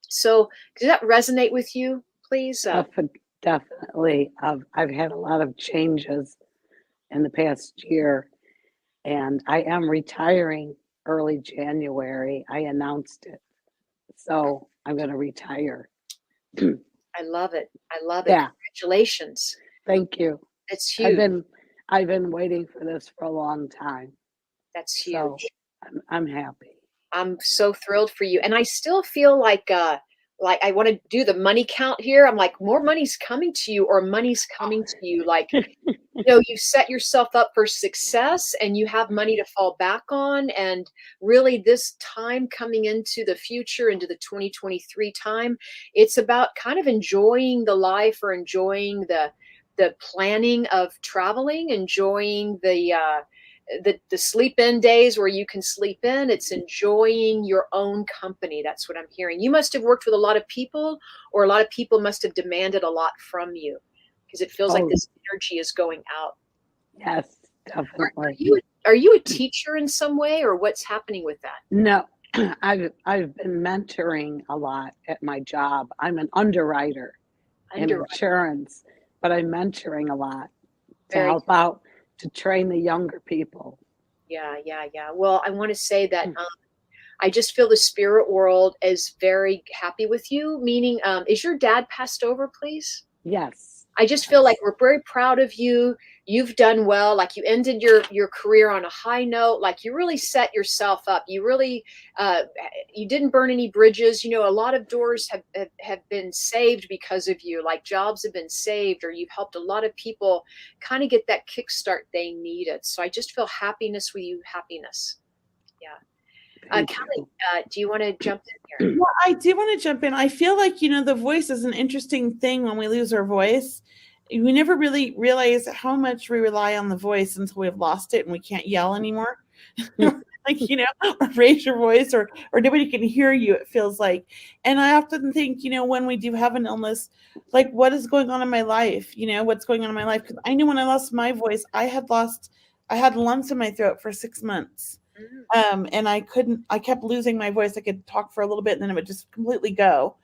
So does that resonate with you, please? Definitely. I've had a lot of changes in the past year, and I am retiring early January. I announced it. So I'm going to retire. I love it. I love it. Yeah. Congratulations. Thank you. It's huge. I've been waiting for this for a long time. That's huge. So I'm happy. I'm so thrilled for you. And I still feel like I want to do the money count here. I'm like, more money's coming to you, or money's coming to you. Like, you set yourself up for success, and you have money to fall back on. And really this time coming into the future, into the 2023 time, it's about kind of enjoying the life, or enjoying the planning of traveling, enjoying the sleep in days where you can sleep in. It's enjoying your own company. That's what I'm hearing. You must have worked with a lot of people, or a lot of people must have demanded a lot from you, because it feels like this energy is going out. Yes, definitely. Are you a teacher in some way, or what's happening with that? No, I've been mentoring a lot at my job. I'm an underwriter in insurance, but I'm mentoring a lot to help out, to train the younger people. Yeah. Well, I want to say that I just feel the spirit world is very happy with you. Meaning, is your dad passed over, please? Yes. I just feel like we're very proud of you. You've done well. Like, you ended your career on a high note. Like, you really set yourself up. You really, you didn't burn any bridges. A lot of doors have been saved because of you. Like, jobs have been saved, or you've helped a lot of people kind of get that kickstart they needed. So I just feel happiness with you. Happiness. Yeah. Kelley, do you want to jump in here? Yeah, I do want to jump in. I feel like, the voice is an interesting thing. When we lose our voice, we never really realize how much we rely on the voice until we've lost it and we can't yell anymore. Like, or raise your voice, or nobody can hear you, it feels like. And I often think, when we do have an illness, like, what is going on in my life? What's going on in my life? Because I knew when I lost my voice, I had lumps in my throat for 6 months. And I kept losing my voice. I could talk for a little bit and then it would just completely go.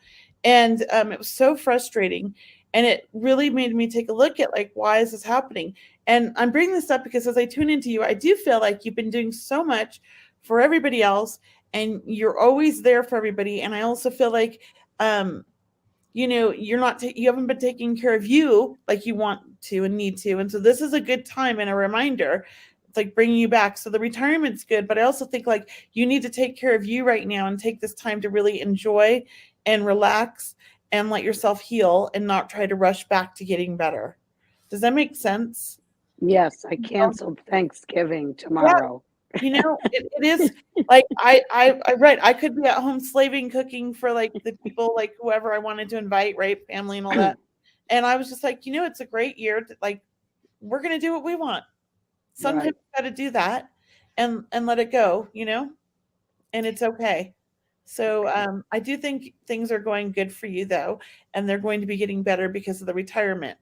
And it was so frustrating. And it really made me take a look at like, why is this happening? And I'm bringing this up because as I tune into you, I do feel like you've been doing so much for everybody else and you're always there for everybody. And I also feel like, you know, you haven't been taking care of you like you want to and need to. And so this is a good time and a reminder. It's like bringing you back. So the retirement's good, but I also think like you need to take care of you right now and take this time to really enjoy and relax and let yourself heal and not try to rush back to getting better. Does that make sense? Yes, I canceled Thanksgiving Yeah. tomorrow. You know, it is like I could be at home slaving cooking for like the people like whoever I wanted to invite, right? Family and all that. And I was just like, you know, it's a great year to, like, we're gonna do what we want. Sometimes Right. you gotta do that and let it go, you know, and it's okay. So I do think things are going good for you though, and they're going to be getting better because of the retirement.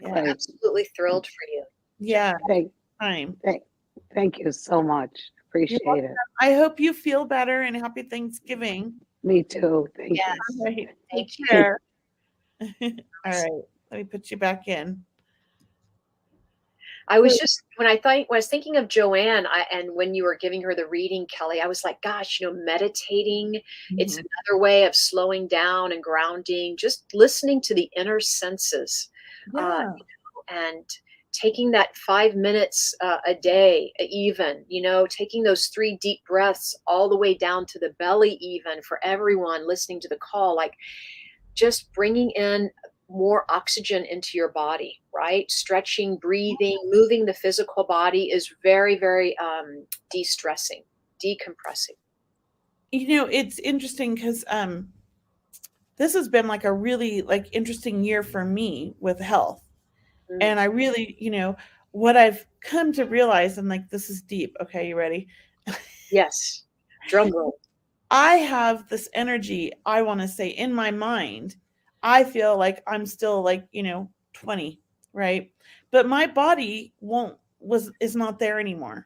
Yeah. Right. Absolutely thrilled for you. Yeah. Thank, Time. thank you so much. Appreciate it. I hope you feel better and happy Thanksgiving. Me too. Thank Yes. All right. Thank Take you. care. All right. Let me put you back in. I was just when I was thinking of Joanne, and when you were giving her the reading, Kelley, I was like, gosh, you know, meditating, it's another way of slowing down and grounding, just listening to the inner senses, Yeah. and taking that 5 minutes a day, even, you know, taking those 3 deep breaths all the way down to the belly, even for everyone listening to the call, like just bringing in more oxygen into your body, right? Stretching, breathing, moving the physical body is very, very de-stressing, decompressing. You know, it's interesting because this has been like a really like interesting year for me with health. And I really, you know, what I've come to realize, and like this is deep. Okay, you ready? Yes. Drum roll. I have this energy, I want to say, in my mind. I feel like I'm still like, you know, 20, right? But my body is not there anymore.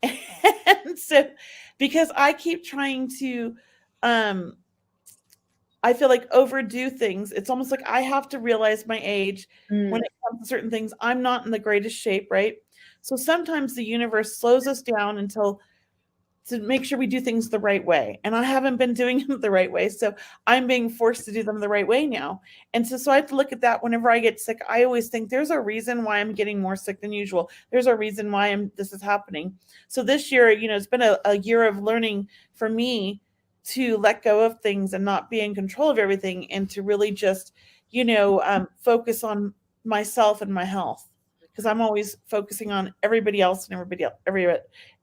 And so because I keep trying to I feel like overdo things. It's almost like I have to realize my age when it comes to certain things. I'm not in the greatest shape, right? So sometimes the universe slows us down until to make sure we do things the right way. And I haven't been doing them the right way. So I'm being forced to do them the right way now. And so I have to look at that whenever I get sick. I always think there's a reason why I'm getting more sick than usual. There's a reason why this is happening. So this year, you know, it's been a year of learning for me to let go of things and not be in control of everything and to really just, you know, focus on myself and my health. Because I'm always focusing on everybody else and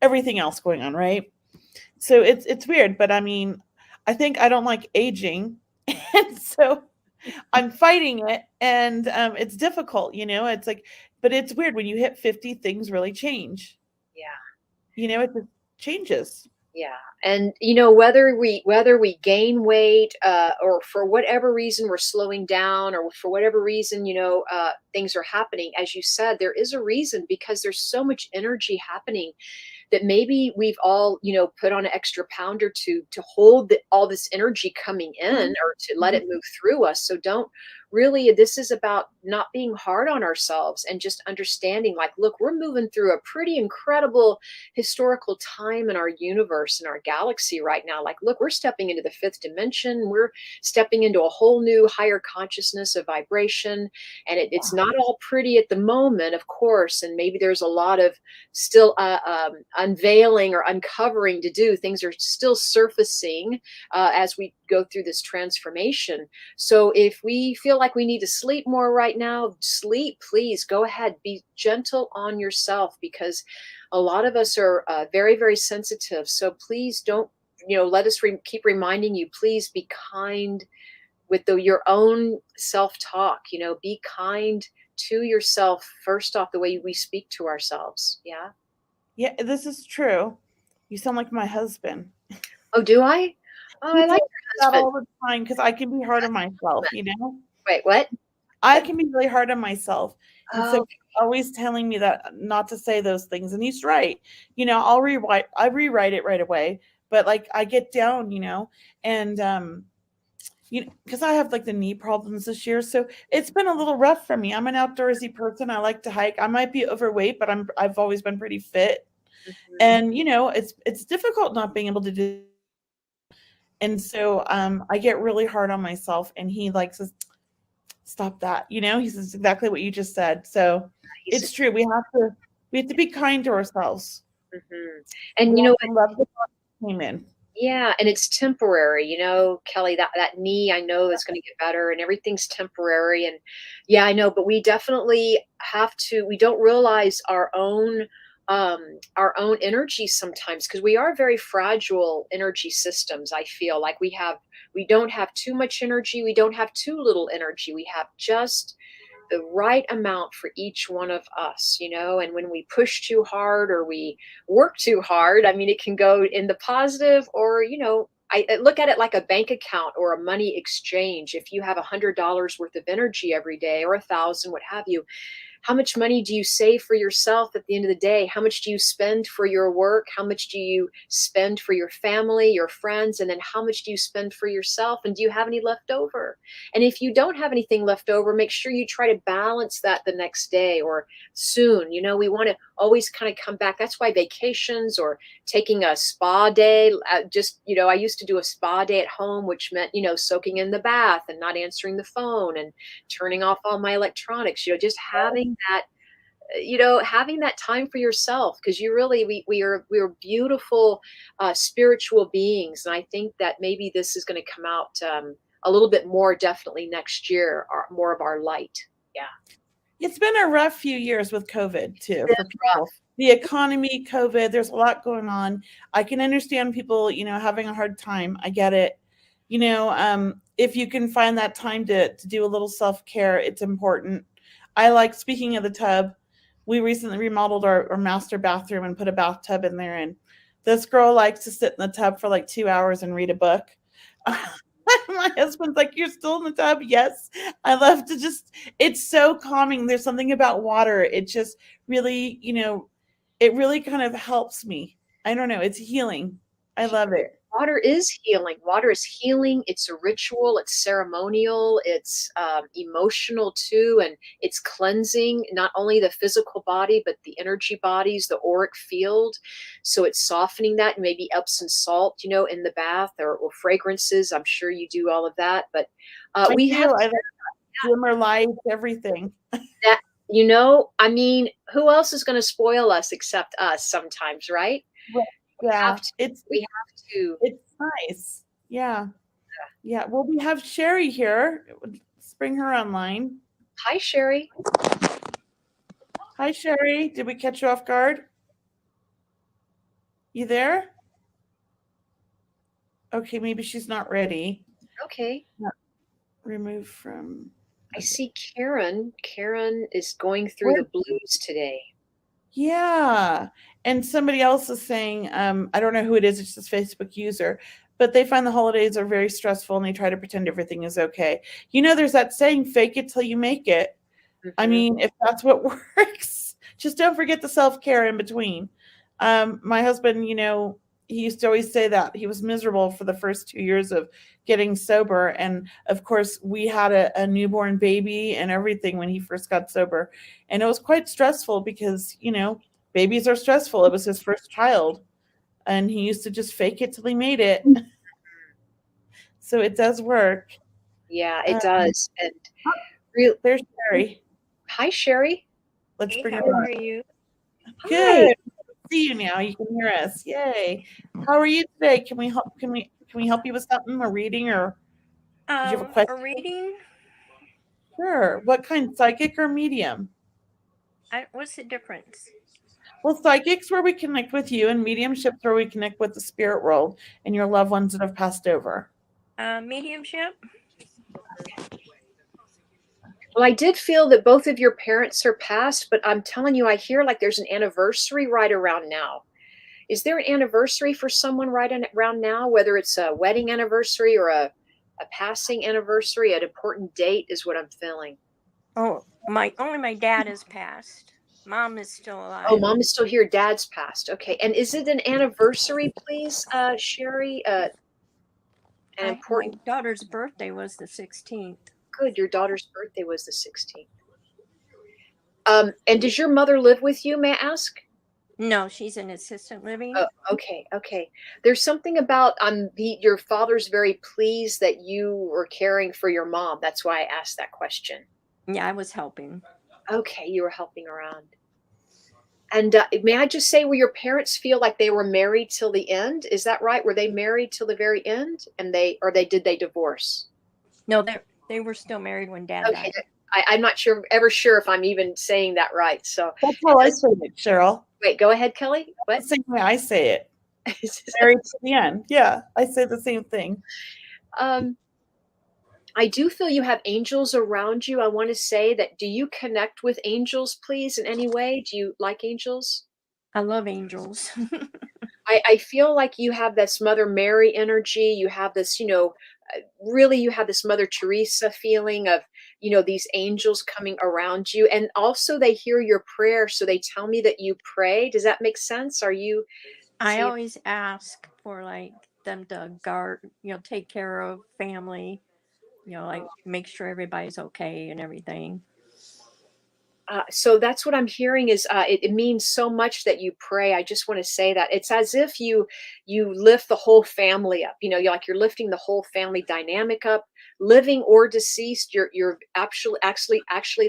everything else going on, right? So it's weird, but I mean, I think I don't like aging, and so I'm fighting it, and it's difficult, you know. It's like, but it's weird when you hit 50, things really change. Yeah. You know, it just changes. Yeah. And you know, whether we gain weight or for whatever reason we're slowing down or for whatever reason, you know, things are happening, as you said, there is a reason because there's so much energy happening that maybe we've all, you know, put on an extra pound or two to hold all this energy coming in or to let it move through us. So don't really, this is about not being hard on ourselves and just understanding like, look, we're moving through a pretty incredible historical time in our universe, in our galaxy right now. Like, look, we're stepping into the 5th dimension. We're stepping into a whole new higher consciousness of vibration. And it's not all pretty at the moment, of course. And maybe there's a lot of still unveiling or uncovering to do. Things are still surfacing as we go through this transformation. So if we feel like we need to sleep more right now, sleep, please go ahead, be gentle on yourself because a lot of us are very, very sensitive. So please don't, you know, let us keep reminding you, please be kind with your own self-talk, you know, be kind to yourself first off, the way we speak to ourselves. Yeah. Yeah, this is true. You sound like my husband. Oh, do I? Oh, I like your that husband. all the time because I can be hard on myself, you know? Wait, what? I can be really hard on myself. And so always telling me that not to say those things. And he's right. I rewrite it right away. But like I get down, and because I have like the knee problems this year, so it's been a little rough for me. I'm an outdoorsy person. I like to hike. I might be overweight, but I've always been pretty fit. And it's difficult not being able to do. And so I get really hard on myself, and he like says, "Stop that." He says exactly what you just said. So it's true. We have to be kind to ourselves. And love the came in. Yeah, and it's temporary, Kelley, that knee I know is going to get better and everything's temporary. And yeah, I know, but we definitely we don't realize our own energy sometimes, because we are very fragile energy systems. I feel like we don't have too much energy. We don't have too little energy. We have just the right amount for each one of us, and when we push too hard or we work too hard, I mean, it can go in the positive, or, I look at it like a bank account or a money exchange. If you have $100 worth of energy every day, or 1,000, what have you, how much money do you save for yourself at the end of the day? How much do you spend for your work? How much do you spend for your family, your friends? And then how much do you spend for yourself? And do you have any left over? And if you don't have anything left over, make sure you try to balance that the next day or soon. We want to always kind of come back. That's why vacations or taking a spa day, I used to do a spa day at home, which meant, soaking in the bath and not answering the phone and turning off all my electronics, just having that time for yourself, because we are beautiful spiritual beings. And I think that maybe this is going to come out a little bit more definitely next year, more of our light. Yeah. It's been a rough few years with COVID too for people. The economy, COVID, there's a lot going on. I can understand people, having a hard time. I get it. If you can find that time to do a little self-care, it's important. I like, speaking of the tub, we recently remodeled our master bathroom and put a bathtub in there. And this girl likes to sit in the tub for like 2 hours and read a book. My husband's like, "You're still in the tub?" Yes. I love to it's so calming. There's something about water. It just really, it really kind of helps me. I don't know. It's healing. I love it. Water is healing. Water is healing. It's a ritual. It's ceremonial. It's emotional too. And it's cleansing not only the physical body, but the energy bodies, the auric field. So it's softening that, maybe Epsom salt, in the bath, or fragrances. I'm sure you do all of that. But I like dimmer lights, everything. That, I mean, who else is going to spoil us except us sometimes, right? Right. Yeah, we have to. It's nice. Yeah. Well, we have Sherry here. Let's bring her online. Hi, Sherry. Hi, Sherry. Did we catch you off guard? You there? Okay, maybe she's not ready. Okay. Remove from. I see Karen. Karen is going through the blues today. Yeah. And somebody else is saying, I don't know who it is, it's just a Facebook user, but they find the holidays are very stressful and they try to pretend everything is okay. There's that saying, fake it till you make it. Mm-hmm. I mean, if that's what works, just don't forget the self-care in between. My husband, he used to always say that he was miserable for the first 2 years of getting sober. And of course, we had a newborn baby and everything when he first got sober. And it was quite stressful because, babies are stressful. It was his first child. And he used to just fake it till he made it. So it does work. Yeah, it does. And there's Sherry. Hi, Sherry. Let's bring her on. How are you? Good. Hi. See you now. You can hear us. Yay. How are you today? Can we help you with something, a reading, or did you have a question? A reading? Sure. What kind? Psychic or medium? What's the difference? Well, psychic's where we connect with you, and mediumship's where we connect with the spirit world and your loved ones that have passed over. Mediumship? Well, I did feel that both of your parents are passed, but I'm telling you, I hear like there's an anniversary right around now. Is there an anniversary for someone right around now, whether it's a wedding anniversary or a passing anniversary? An important date is what I'm feeling. Oh, only my dad has passed. Mom is still Oh, alive. mom is still here. Dad's passed. Okay. And is it an anniversary, please, Sherry? An My important. daughter's birthday was the 16th. Good. Your daughter's birthday was the 16th. And does your mother live with you? May I ask? No, she's in assisted living. Oh, okay, okay. There's something about your father's very pleased that you were caring for your mom. That's why I asked that question. Yeah, I was helping. Okay, you were helping around. And may I just say, will your parents feel like they were married till the end? Is that right? Were they married till the very end? And did they divorce? No, they were still married when Dad Okay, died. I'm not ever sure if I'm even saying that right. So That's how I say it, Cheryl. wait, go ahead, Kelley. What? The same way I say it. Married to the end. Yeah, I say the same thing. I do feel you have angels around you. I want to say that, do you connect with angels, please, in any way? Do you like angels? I love angels. I feel like you have this Mother Mary energy. You have this, really, you have this Mother Teresa feeling of, these angels coming around you. And also they hear your prayer. So they tell me that you pray. Does that make sense? Are you I saying, always ask for like them to guard, take care of family, like make sure everybody's okay and everything. so that's what I'm hearing is it means so much that you pray. I just want to say that it's as if you lift the whole family up. You're lifting the whole family dynamic up, living or deceased. You're actually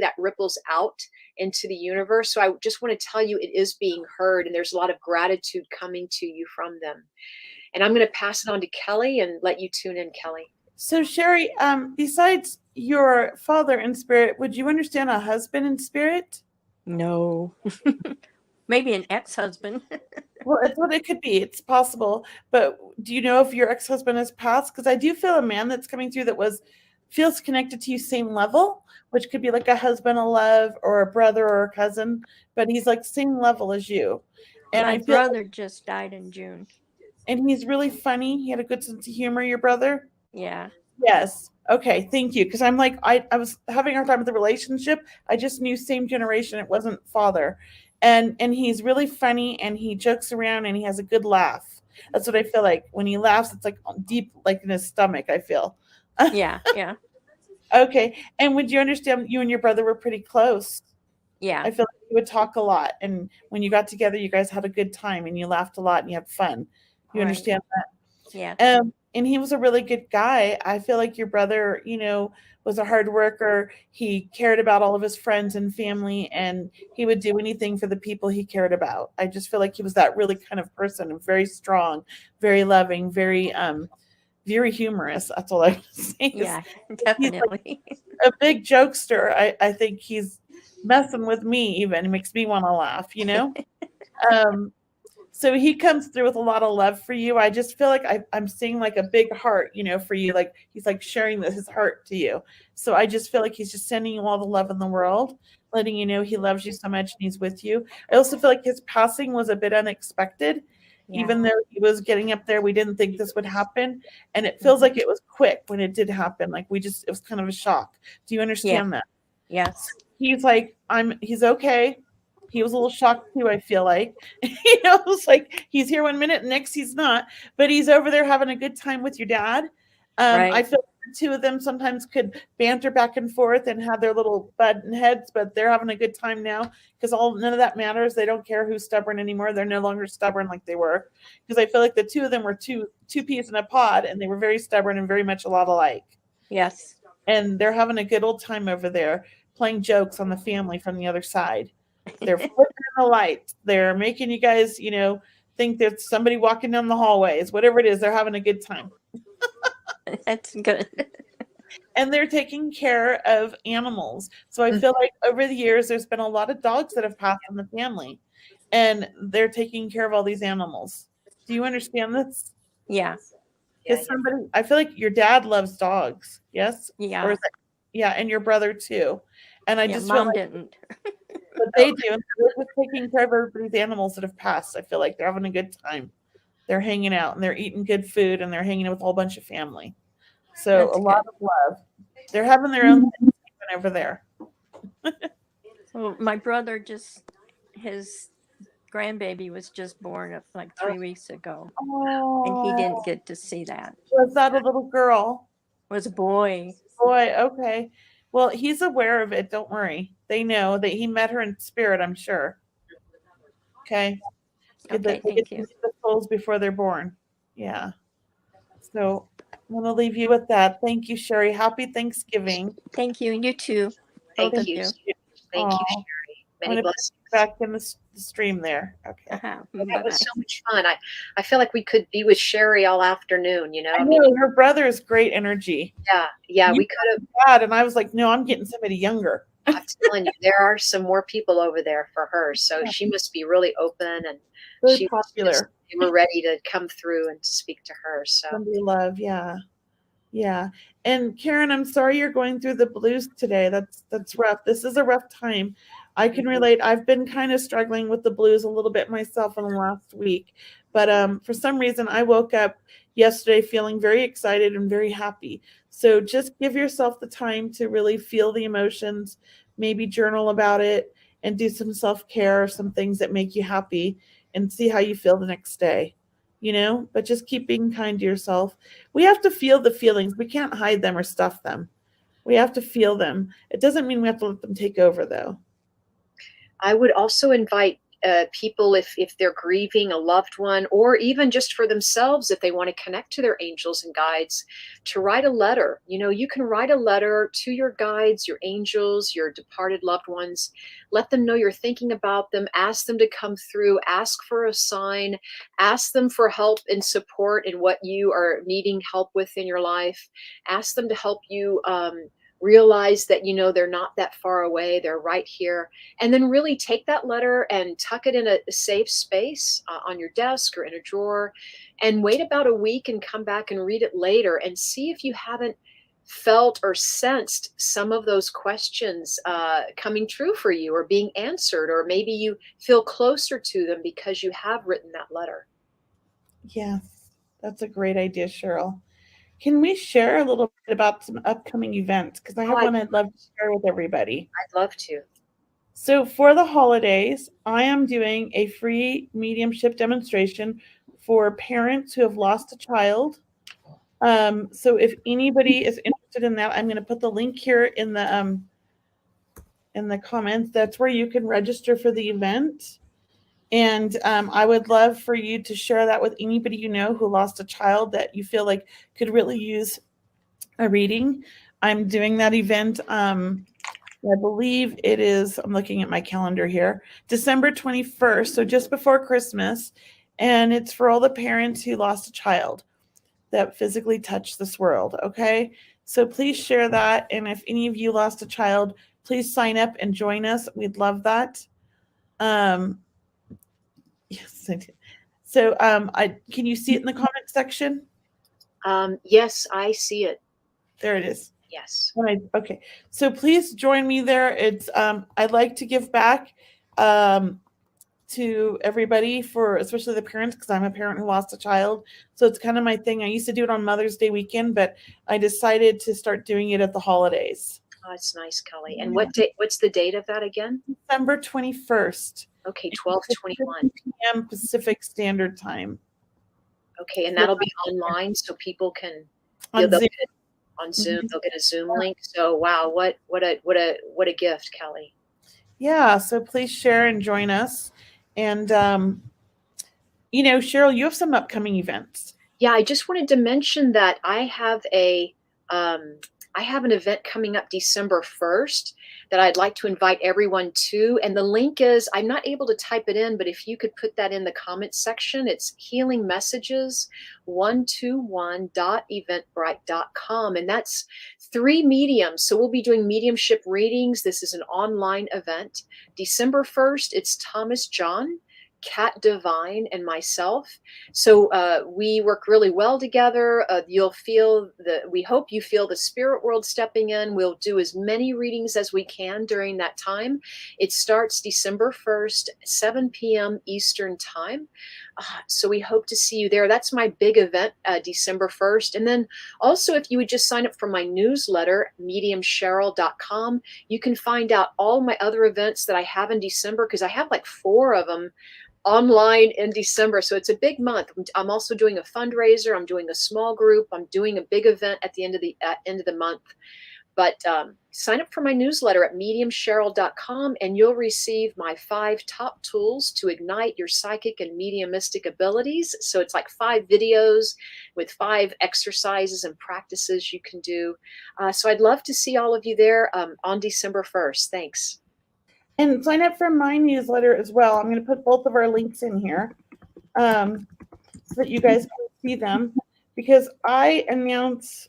that ripples out into the universe. So I just want to tell you it is being heard, and there's a lot of gratitude coming to you from them. And I'm going to pass it on to Kelley and let you tune in, Kelley. So Sherry, besides your father in spirit, would you understand a husband in spirit? No. Maybe an ex-husband. Well, it's what it could be. It's possible. But do you know if your ex-husband has passed? Because I do feel a man that's coming through that feels connected to you same level, which could be like a husband of love or a brother or a cousin, but he's like same level as you. And My I feel brother just died in June. and he's really funny. He had a good sense of humor, your brother. Yeah. Yes. Okay. Thank you. Because I'm like, I was having a hard time with the relationship. I just knew same generation. It wasn't father. And he's really funny and he jokes around and he has a good laugh. That's what I feel like. When he laughs, it's like deep, like in his stomach, I feel. Yeah. Yeah. Okay. And would you understand you and your brother were pretty close? Yeah. I feel like you would talk a lot. And when you got together, you guys had a good time and you laughed a lot and you had fun. You Right. understand that? Yeah. And he was a really good guy. I feel like your brother, was a hard worker. He cared about all of his friends and family, and he would do anything for the people he cared about. I just feel like he was that really kind of person, and very strong, very loving, very humorous. That's all I would say. Yeah, He's definitely. like a big jokester. I think he's messing with me even. It makes me want to laugh. So he comes through with a lot of love for you. I just feel like I'm seeing like a big heart, for you. Like he's like sharing his heart to you. So I just feel like he's just sending you all the love in the world, letting you know he loves you so much and he's with you. I also feel like his passing was a bit unexpected. Yeah. Even though he was getting up there, we didn't think this would happen. And it feels like it was quick when it did happen. Like it was kind of a shock. Do you understand that? Yes. He's like, he's okay. He was a little shocked too, I feel like. It's like he's here one minute, and next he's not. But he's over there having a good time with your dad. Right. I feel like the two of them sometimes could banter back and forth and have their little button heads, but they're having a good time now because none of that matters. They don't care who's stubborn anymore. They're no longer stubborn like they were. Because I feel like the two of them were two peas in a pod, and they were very stubborn and very much a lot alike. Yes. And they're having a good old time over there, playing jokes on the family from the other side. They're flipping in the lights. They're making you guys, think there's somebody walking down the hallways. Whatever it is, they're having a good time. That's good. And they're taking care of animals. So I feel like over the years, there's been a lot of dogs that have passed in the family. And they're taking care of all these animals. Do you understand this? Yeah. I feel like your dad loves dogs. Yes? Yeah. Or is it, yeah, and your brother too. And I just feel Mom like didn't. but they do. And they're just taking care of everybody's animals that have passed. I feel like they're having a good time. They're hanging out and they're eating good food and they're hanging out with a whole bunch of family. So That's a lot good. of love. They're having their own thing over there. Well, my brother his grandbaby was just born like Oh, 3 weeks ago, and he Oh, didn't get to see that. was that a little girl? It was a boy. Boy, okay. Well, he's aware of it. Don't worry. They know that he met her in spirit, I'm sure. Okay. They Okay, get thank to you. meet the souls before they're born. Yeah. So I'm going to leave you with that. Thank you, Sherry. Happy Thanksgiving. Thank you. You too. Both thank of you. you. Thank you, Oh, Sherry. I'm Many going to put blessings. you back in the stream there. Okay. Bye That was bye. so much fun. I feel like we could be with Sherry all afternoon, you know? I I mean, know her brother is great energy. yeah, You we could have. dad, and I was like, no, I'm getting somebody younger. I'm telling you, there are some more people over there for her. So Yeah. she must be really open, and Very she was popular. just, they were ready to come through and speak to her. So Somebody love, yeah. Yeah. And Karen, I'm sorry you're going through the blues today. That's rough. This is a rough time. I can relate. I've been kind of struggling with the blues a little bit myself in the last week. But for some reason I woke up yesterday feeling very excited and very happy. So just give yourself the time to really feel the emotions, maybe journal about it and do some self-care, some things that make you happy and see how you feel the next day. But just keep being kind to yourself. We have to feel the feelings. We can't hide them or stuff them. We have to feel them. It doesn't mean we have to let them take over, though. I would also invite people, if they're grieving a loved one, or even just for themselves, if they want to connect to their angels and guides, to write a letter. You can write a letter to your guides, your angels, your departed loved ones. Let them know you're thinking about them. Ask them to come through. Ask for a sign. Ask them for help and support in what you are needing help with in your life. Ask them to help you realize that they're not that far away. They're right here. And then really take that letter and tuck it in a safe space on your desk or in a drawer, and wait about a week and come back and read it later and see if you haven't felt or sensed some of those questions coming true for you or being answered, or maybe you feel closer to them because you have written that letter. Yes, that's a great idea, Cheryl. Can we share a little bit about some upcoming events? Because I have one I'd love to share with everybody. I'd love to. So for the holidays, I am doing a free mediumship demonstration for parents who have lost a child. So if anybody is interested in that, I'm going to put the link here in the comments. That's where you can register for the event. And I would love for you to share that with anybody you know who lost a child that you feel like could really use a reading. I'm doing that event. I believe it is, I'm looking at my calendar here, December 21st, so just before Christmas. And it's for all the parents who lost a child that physically touched this world, okay? So please share that. And if any of you lost a child, please sign up and join us. We'd love that. Yes, I did. So can you see it in the comment section? Yes, I see it. There it is. Yes. Okay. So please join me there. It's I'd like to give back to everybody, especially the parents, because I'm a parent who lost a child. So it's kind of my thing. I used to do it on Mother's Day weekend, but I decided to start doing it at the holidays. Oh, it's nice, Kelley. And what's the date of that again? December 21st. Okay, 12/21 p.m. Pacific Standard Time. Okay, and that'll be online, so people can on Zoom. On Zoom. They'll get a Zoom link. So wow, what a gift, Kelley. Yeah, so please share and join us. And Cheryl, you have some upcoming events. Yeah, I just wanted to mention that I have an event coming up December 1st that I'd like to invite everyone to. And the link is, I'm not able to type it in, but if you could put that in the comments section, it's Healing Messages 121.eventbrite.com. And that's 3 mediums. So we'll be doing mediumship readings. This is an online event. December 1st, it's Thomas John, Kat Devine and myself. So we work really well together. We hope you feel the spirit world stepping in. We'll do as many readings as we can during that time. It starts December 1st, 7 p.m. Eastern time. So we hope to see you there. That's my big event, December 1st. And then also, if you would just sign up for my newsletter, mediumcheryl.com, you can find out all my other events that I have in December, because I have like 4 of them online in December. So it's a big month. I'm also doing a fundraiser. I'm doing a small group. I'm doing a big event at the end of the month. But sign up for my newsletter at mediumcheryl.com, and you'll receive my 5 top tools to ignite your psychic and mediumistic abilities. So it's like 5 videos with 5 exercises and practices you can do. So I'd love to see all of you there on December 1st. Thanks. And sign up for my newsletter as well. I'm going to put both of our links in here so that you guys can see them, because I announce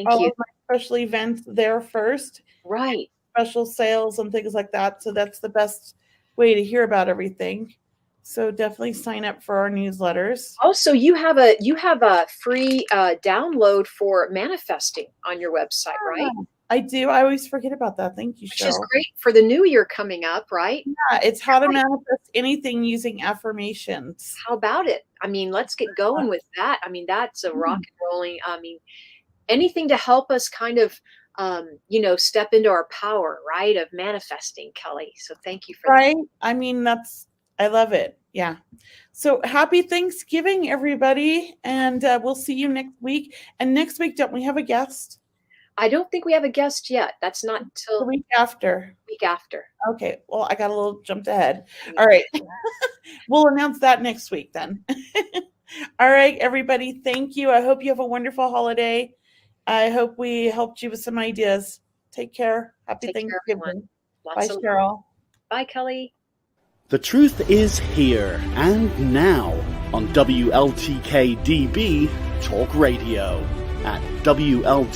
all of my special events there first. Right. Special sales and things like that. So that's the best way to hear about everything. So definitely sign up for our newsletters. Also, you have a free download for manifesting on your website, right? I do. I always forget about that. Thank you, Which Cheryl. is great for the new year coming up, right? Yeah, it's how to manifest anything using affirmations. How about it? I mean, let's get going with that. I mean, that's a rock and rolling. I mean, anything to help us kind of, step into our power, right, of manifesting, Kelley. So thank you for that. I mean, I love it. Yeah. So happy Thanksgiving, everybody. And we'll see you next week. And next week, don't we have a guest? I don't think we have a guest yet. That's not till the week after. Week after. Okay. Well, I got a little jumped ahead. All right. We'll announce that next week then. All right, everybody. Thank you. I hope you have a wonderful holiday. I hope we helped you with some ideas. Take care. Happy Thanksgiving. Bye, Cheryl. Bye, Kelley. The truth is here and now on WLTK-DB Talk Radio at WLTKDB.com.